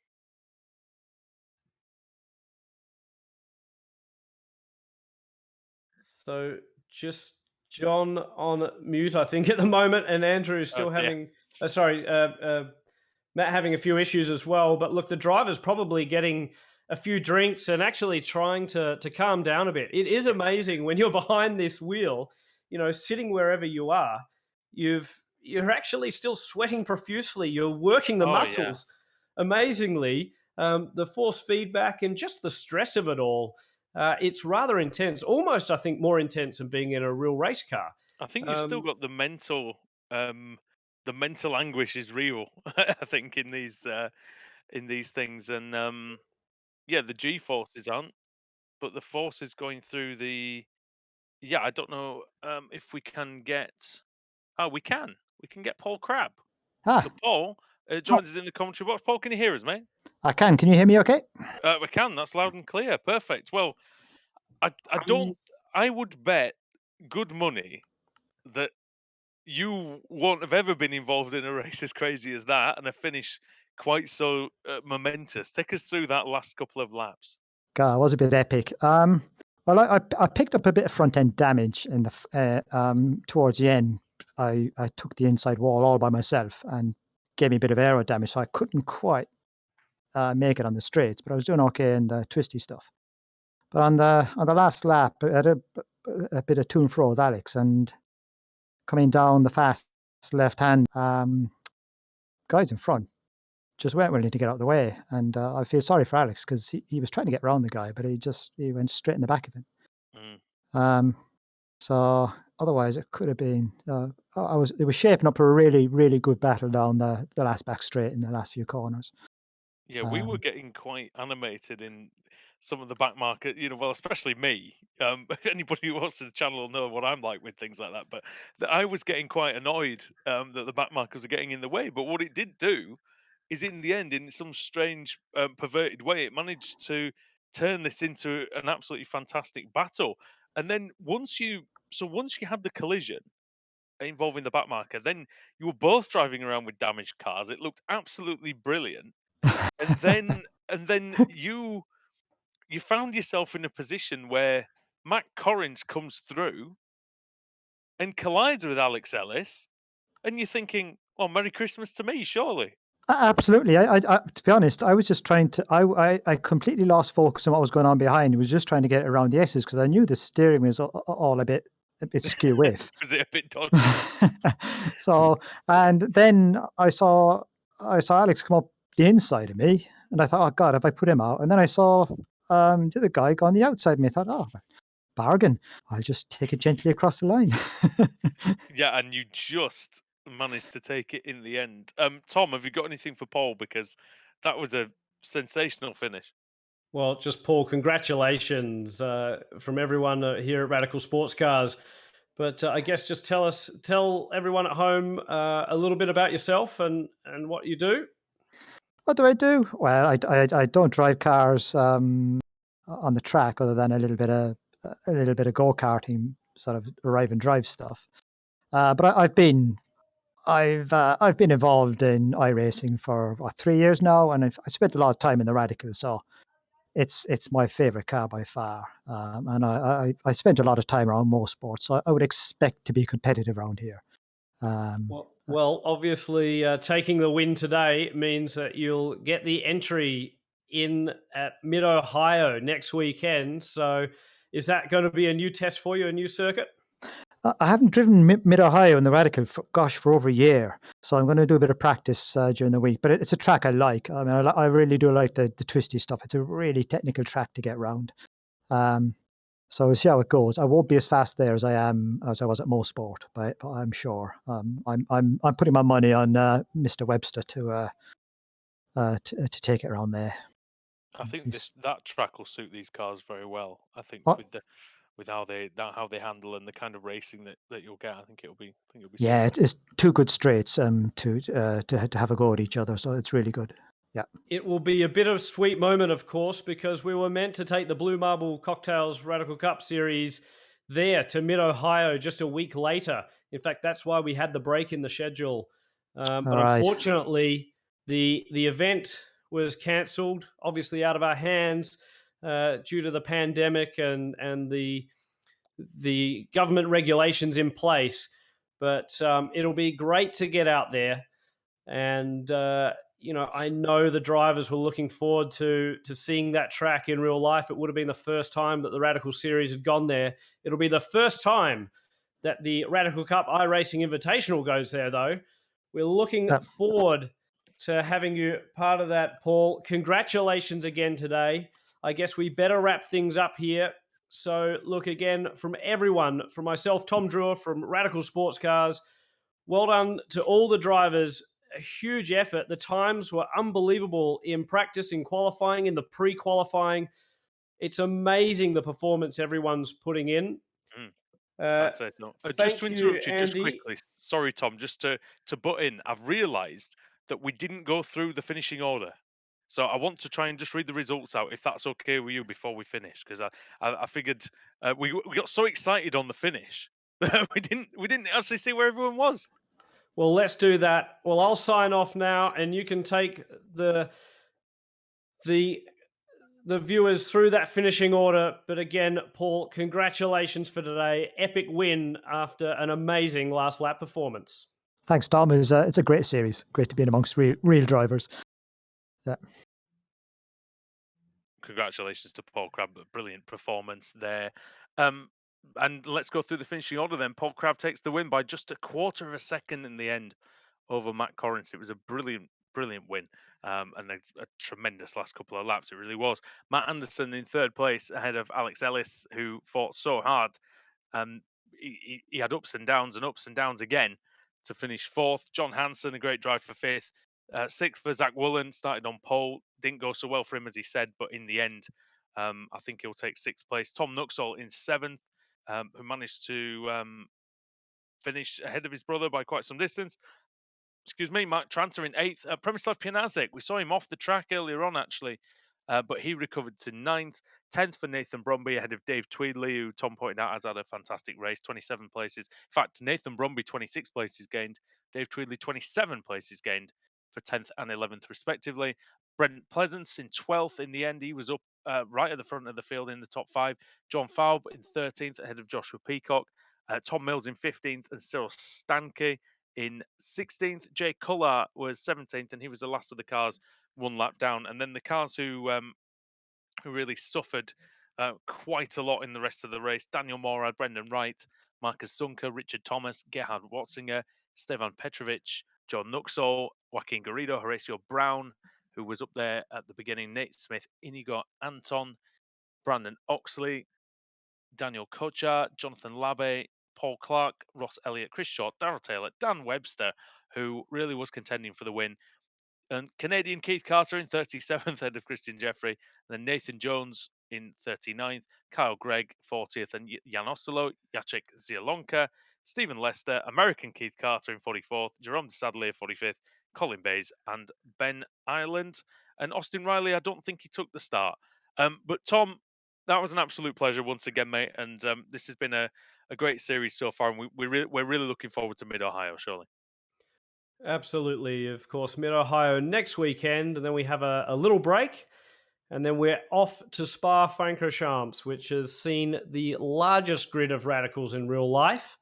So just John on mute, I think, at the moment, and Andrew is still Yeah. having. Matt having a few issues as well. But look, the driver's probably getting a few drinks and actually trying to calm down a bit. It is amazing when you're behind this wheel, sitting wherever you are, you're actually still sweating profusely. You're working the Oh, yeah. muscles amazingly. The force feedback and just the stress of it all. It's rather intense, almost, I think, more intense than being in a real race car. I think you've still got the mental anguish is real. I think in these things, and yeah, the G forces aren't, but the force is going through the. Yeah, I don't know if we can get. Oh, we can. We can get Paul Crabb. So Paul joins us in the commentary box. Paul, can you hear us, mate? I can. Can you hear me okay? We can. That's loud and clear. Perfect. Well, I don't. I would bet good money that you won't have ever been involved in a race as crazy as that and a finish quite so momentous. Take us through that last couple of laps. God, it was a bit epic. Well, I picked up a bit of front end damage in the towards the end. I took the inside wall all by myself and gave me a bit of aero damage, so I couldn't quite make it on the straights, but I was doing okay in the twisty stuff. But on the last lap, I had a bit of to and fro with Alex, and coming down the fast left hand, guys in front just weren't willing to get out of the way. And I feel sorry for Alex because he was trying to get around the guy, but he went straight in the back of him. So otherwise it could have been, it was shaping up for a really, really good battle down the last back straight in the last few corners. Yeah, we were getting quite animated in some of the back market, well, especially me. Anybody who watches the channel will know what I'm like with things like that. But I was getting quite annoyed that the back markers are getting in the way. But what it did do is, in the end, in some strange, perverted way, it managed to turn this into an absolutely fantastic battle. And then once you had the collision involving the back marker, then you were both driving around with damaged cars. It looked absolutely brilliant. And then you found yourself in a position where Matt Corrins comes through and collides with Alex Ellis, and you're thinking, "Oh, Merry Christmas to me, surely." Absolutely. I to be honest, I was just trying to. I completely lost focus on what was going on behind. I was just trying to get around the S's because I knew the steering was all a bit skew with. Was it a bit dodgy? So, and then I saw Alex come up the inside of me, and I thought, oh God, have I put him out? And then I saw the other guy go on the outside of me. I thought, oh, bargain. I'll just take it gently across the line. Yeah, and you just managed to take it in the end. Tom, have you got anything for Paul? Because that was a sensational finish. Well, just Paul, congratulations from everyone here at Radical Sports Cars. But I guess just tell everyone at home a little bit about yourself and what you do. What do I do? Well, I don't drive cars on the track other than a little bit of go karting, sort of arrive and drive stuff. But I've been involved in iRacing for 3 years now, and I spent a lot of time in the Radical, so it's my favorite car by far. And I spent a lot of time around Motorsports, so I would expect to be competitive around here. Well, obviously, taking the win today means that you'll get the entry in at Mid-Ohio next weekend. So is that going to be a new test for you, a new circuit? I haven't driven Mid-Ohio in the Radical, for over a year. So I'm going to do a bit of practice during the week. But it's a track I like. I mean, I really do like the twisty stuff. It's a really technical track to get around. So we'll see how it goes. I won't be as fast there as I was at Motorsport, but I'm sure. I'm putting my money on Mr. Webster to take it around there. I think that track will suit these cars very well. I think Oh, with how they handle and the kind of racing that you'll get, I think it'll be yeah, super. it's two good straights to have a go at each other, so it's really good. Yeah. It will be a bittersweet moment, of course, because we were meant to take the Blue Marble Cocktails Radical Cup Series there to Mid-Ohio just a week later. In fact, that's why we had the break in the schedule. But Right. unfortunately, the event was cancelled, obviously out of our hands due to the pandemic and the government regulations in place. But it'll be great to get out there. And, I know the drivers were looking forward to seeing that track in real life. It would have been the first time that the Radical Series had gone there. It'll be the first time that the Radical Cup iRacing Invitational goes there, though. We're looking forward to having you part of that, Paul. Congratulations again today. I guess we better wrap things up here. So, look, again, from everyone, from myself, Tom Drewer, from Radical Sports Cars, well done to all the drivers. A huge effort. The times were unbelievable in practice, in qualifying, in the pre-qualifying. It's amazing the performance everyone's putting in. Mm. I'd say so. Just to Thank you, interrupt you, just Andy. quickly. Sorry, Tom. Just to butt in, I've realised that we didn't go through the finishing order. So I want to try and just read the results out, if that's okay with you, before we finish, because I figured we got so excited on the finish that we didn't actually see where everyone was. Well, let's do that. Well, I'll sign off now, and you can take the viewers through that finishing order. But again, Paul, congratulations for today. Epic win after an amazing last lap performance. Thanks, Tom. It's a great series. Great to be in amongst real drivers. Yeah. Congratulations to Paul Crabb, a brilliant performance there. And let's go through the finishing order then. Paul Crabb takes the win by just a quarter of a second in the end over Matt Corrins. It was a brilliant win, and a tremendous last couple of laps. It really was. Matt Anderson in third place ahead of Alex Ellis, who fought so hard. He had ups and downs again to finish fourth. John Hansen, a great drive for fifth. Sixth for Zach Woolen, started on pole. Didn't go so well for him, as he said, but in the end, I think he'll take sixth place. Tom Nuxall in seventh, who managed to finish ahead of his brother by quite some distance. Excuse me, Mark Tranter in eighth. Premislav Pianazek, we saw him off the track earlier on, actually, but he recovered to ninth. 10th for Nathan Bromby ahead of Dave Tweedley, who Tom pointed out has had a fantastic race, 27 places. In fact, Nathan Bromby, 26 places gained. Dave Tweedley, 27 places gained for 10th and 11th, respectively. Brent Pleasance in 12th in the end. He was up right at the front of the field in the top five. John Faub in 13th ahead of Joshua Peacock. Tom Mills in 15th and Cyril Stanke in 16th. Jay Cullar was 17th, and he was the last of the cars one lap down. And then the cars who really suffered quite a lot in the rest of the race: Daniel Morad, Brendan Wright, Marcus Sunker, Richard Thomas, Gerhard Watzinger, Stefan Petrovic, John Nuxall, Joaquin Garrido, Horacio Brown, who was up there at the beginning, Nate Smith, Inigo Anton, Brandon Oxley, Daniel Kochar, Jonathan Labbe, Paul Clark, Ross Elliott, Chris Short, Darrell Taylor, Dan Webster, who really was contending for the win, and Canadian Keith Carter in 37th, ahead of Christian Jeffrey, and then Nathan Jones in 39th, Kyle Gregg 40th, and Jan Osterlo, Jacek Zielonka, Stephen Lester, American Keith Carter in 44th, Jerome Sadler 45th, Colin Bays, and Ben Ireland. And Austin Riley, I don't think he took the start. But Tom, that was an absolute pleasure once again, mate. And this has been a great series so far, and we're really looking forward to Mid-Ohio, surely. Absolutely. Of course, Mid-Ohio next weekend, and then we have a little break, and then we're off to Spa-Francorchamps, which has seen the largest grid of radicals in real life.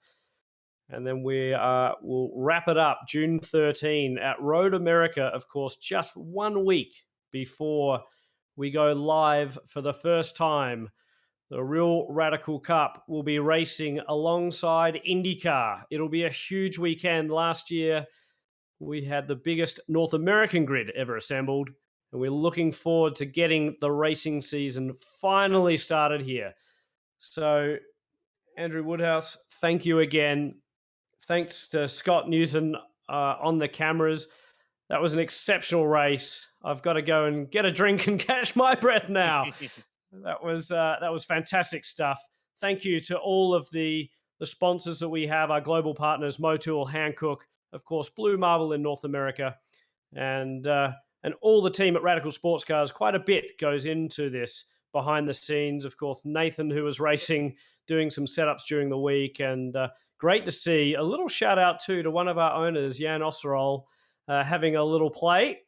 And then we'll wrap it up June 13 at Road America, of course, just 1 week before we go live for the first time. The Real Radical Cup will be racing alongside IndyCar. It'll be a huge weekend. Last year, we had the biggest North American grid ever assembled, and we're looking forward to getting the racing season finally started here. So, Andrew Woodhouse, thank you again. Thanks to Scott Newton on the cameras. That was an exceptional race. I've got to go and get a drink and catch my breath now. That was fantastic stuff. Thank you to all of the sponsors that we have, our global partners, Motul, Hankook, of course, Blue Marble in North America, and all the team at Radical Sports Cars. Quite a bit goes into this behind the scenes. Of course, Nathan, who was racing, doing some setups during the week, and great to see. A little shout out too to one of our owners, Jan Osserol, having a little play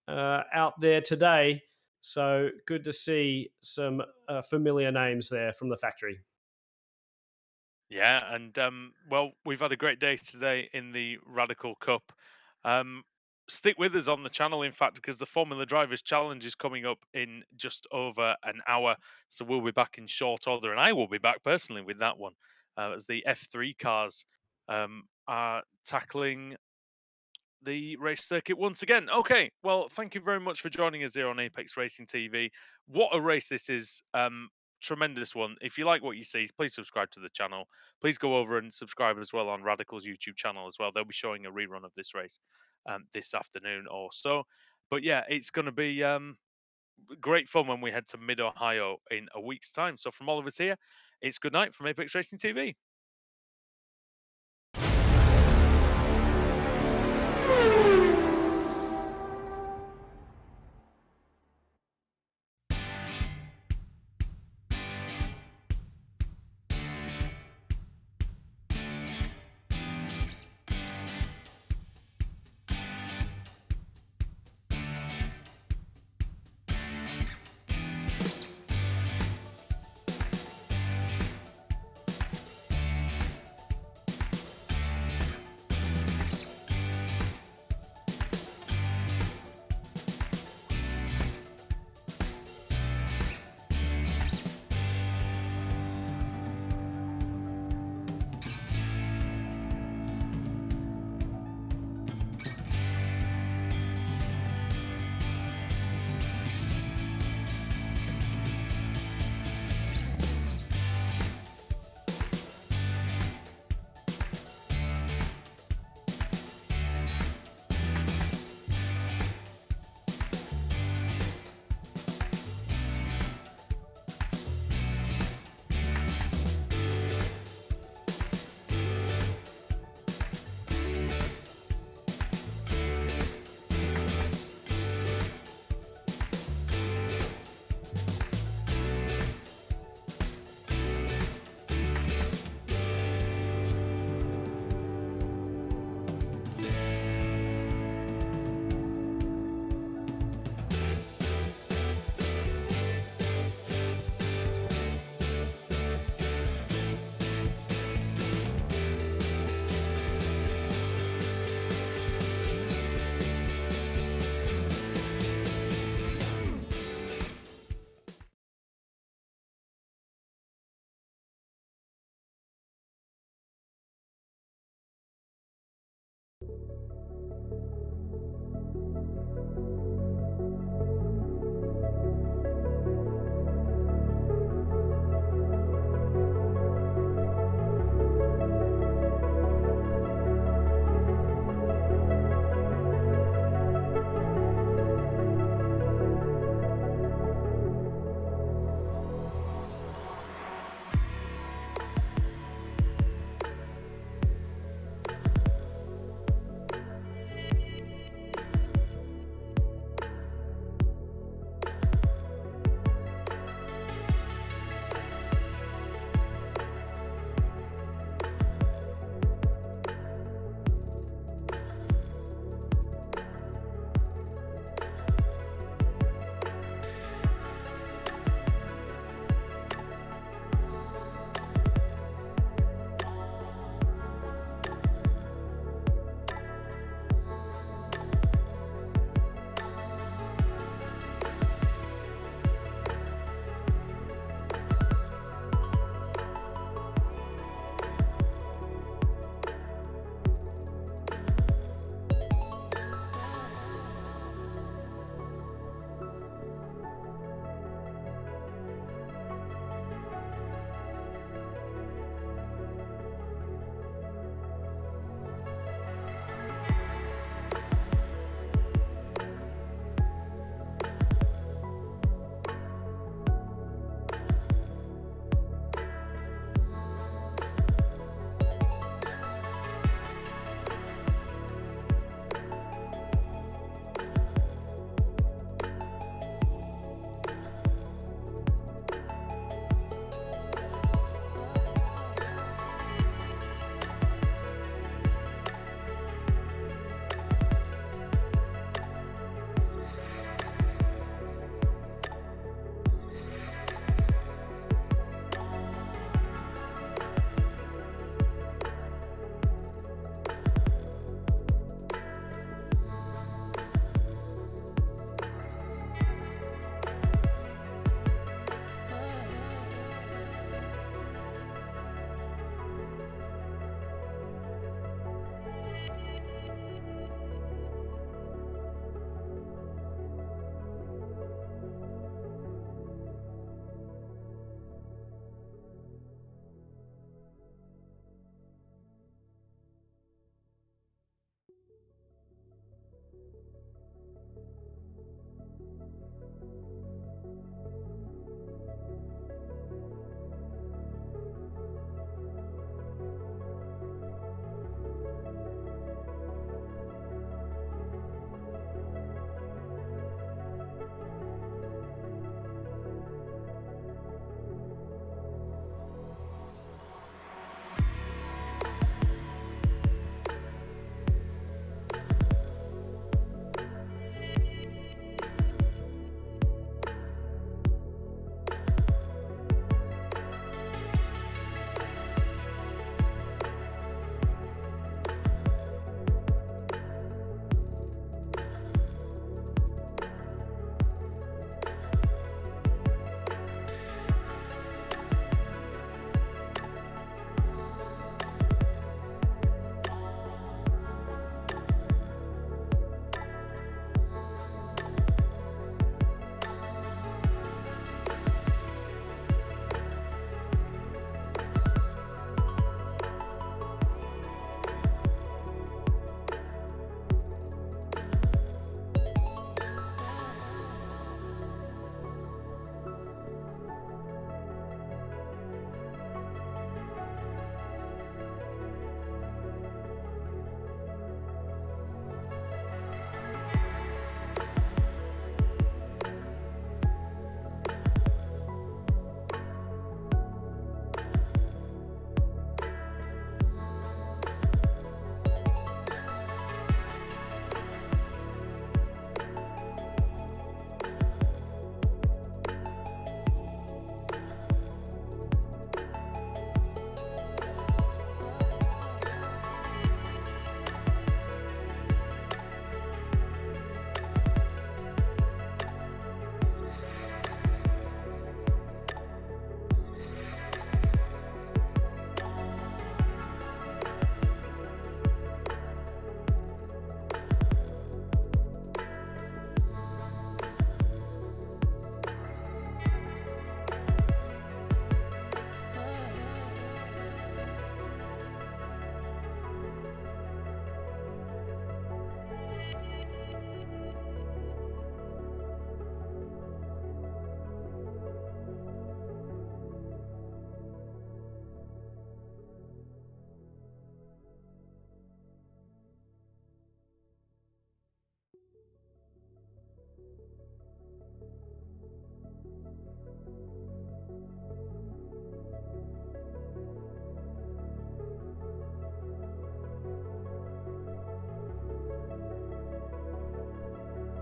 out there today. So good to see some familiar names there from the factory. Yeah, and well, we've had a great day today in the Radical Cup. Stick with us on the channel, in fact, because the Formula Drivers Challenge is coming up in just over an hour. So we'll be back in short order, and I will be back personally with that one, as the F3 cars are tackling the race circuit once again. Okay, well, thank you very much for joining us here on Apex Racing TV. What a race this is. Tremendous one. If you like what you see, please subscribe to the channel. Please go over and subscribe as well on Radical's YouTube channel as well. They'll be showing a rerun of this race this afternoon or so. But yeah, it's going to be great fun when we head to Mid-Ohio in a week's time. So from all of us here, it's good night from Apex Racing TV.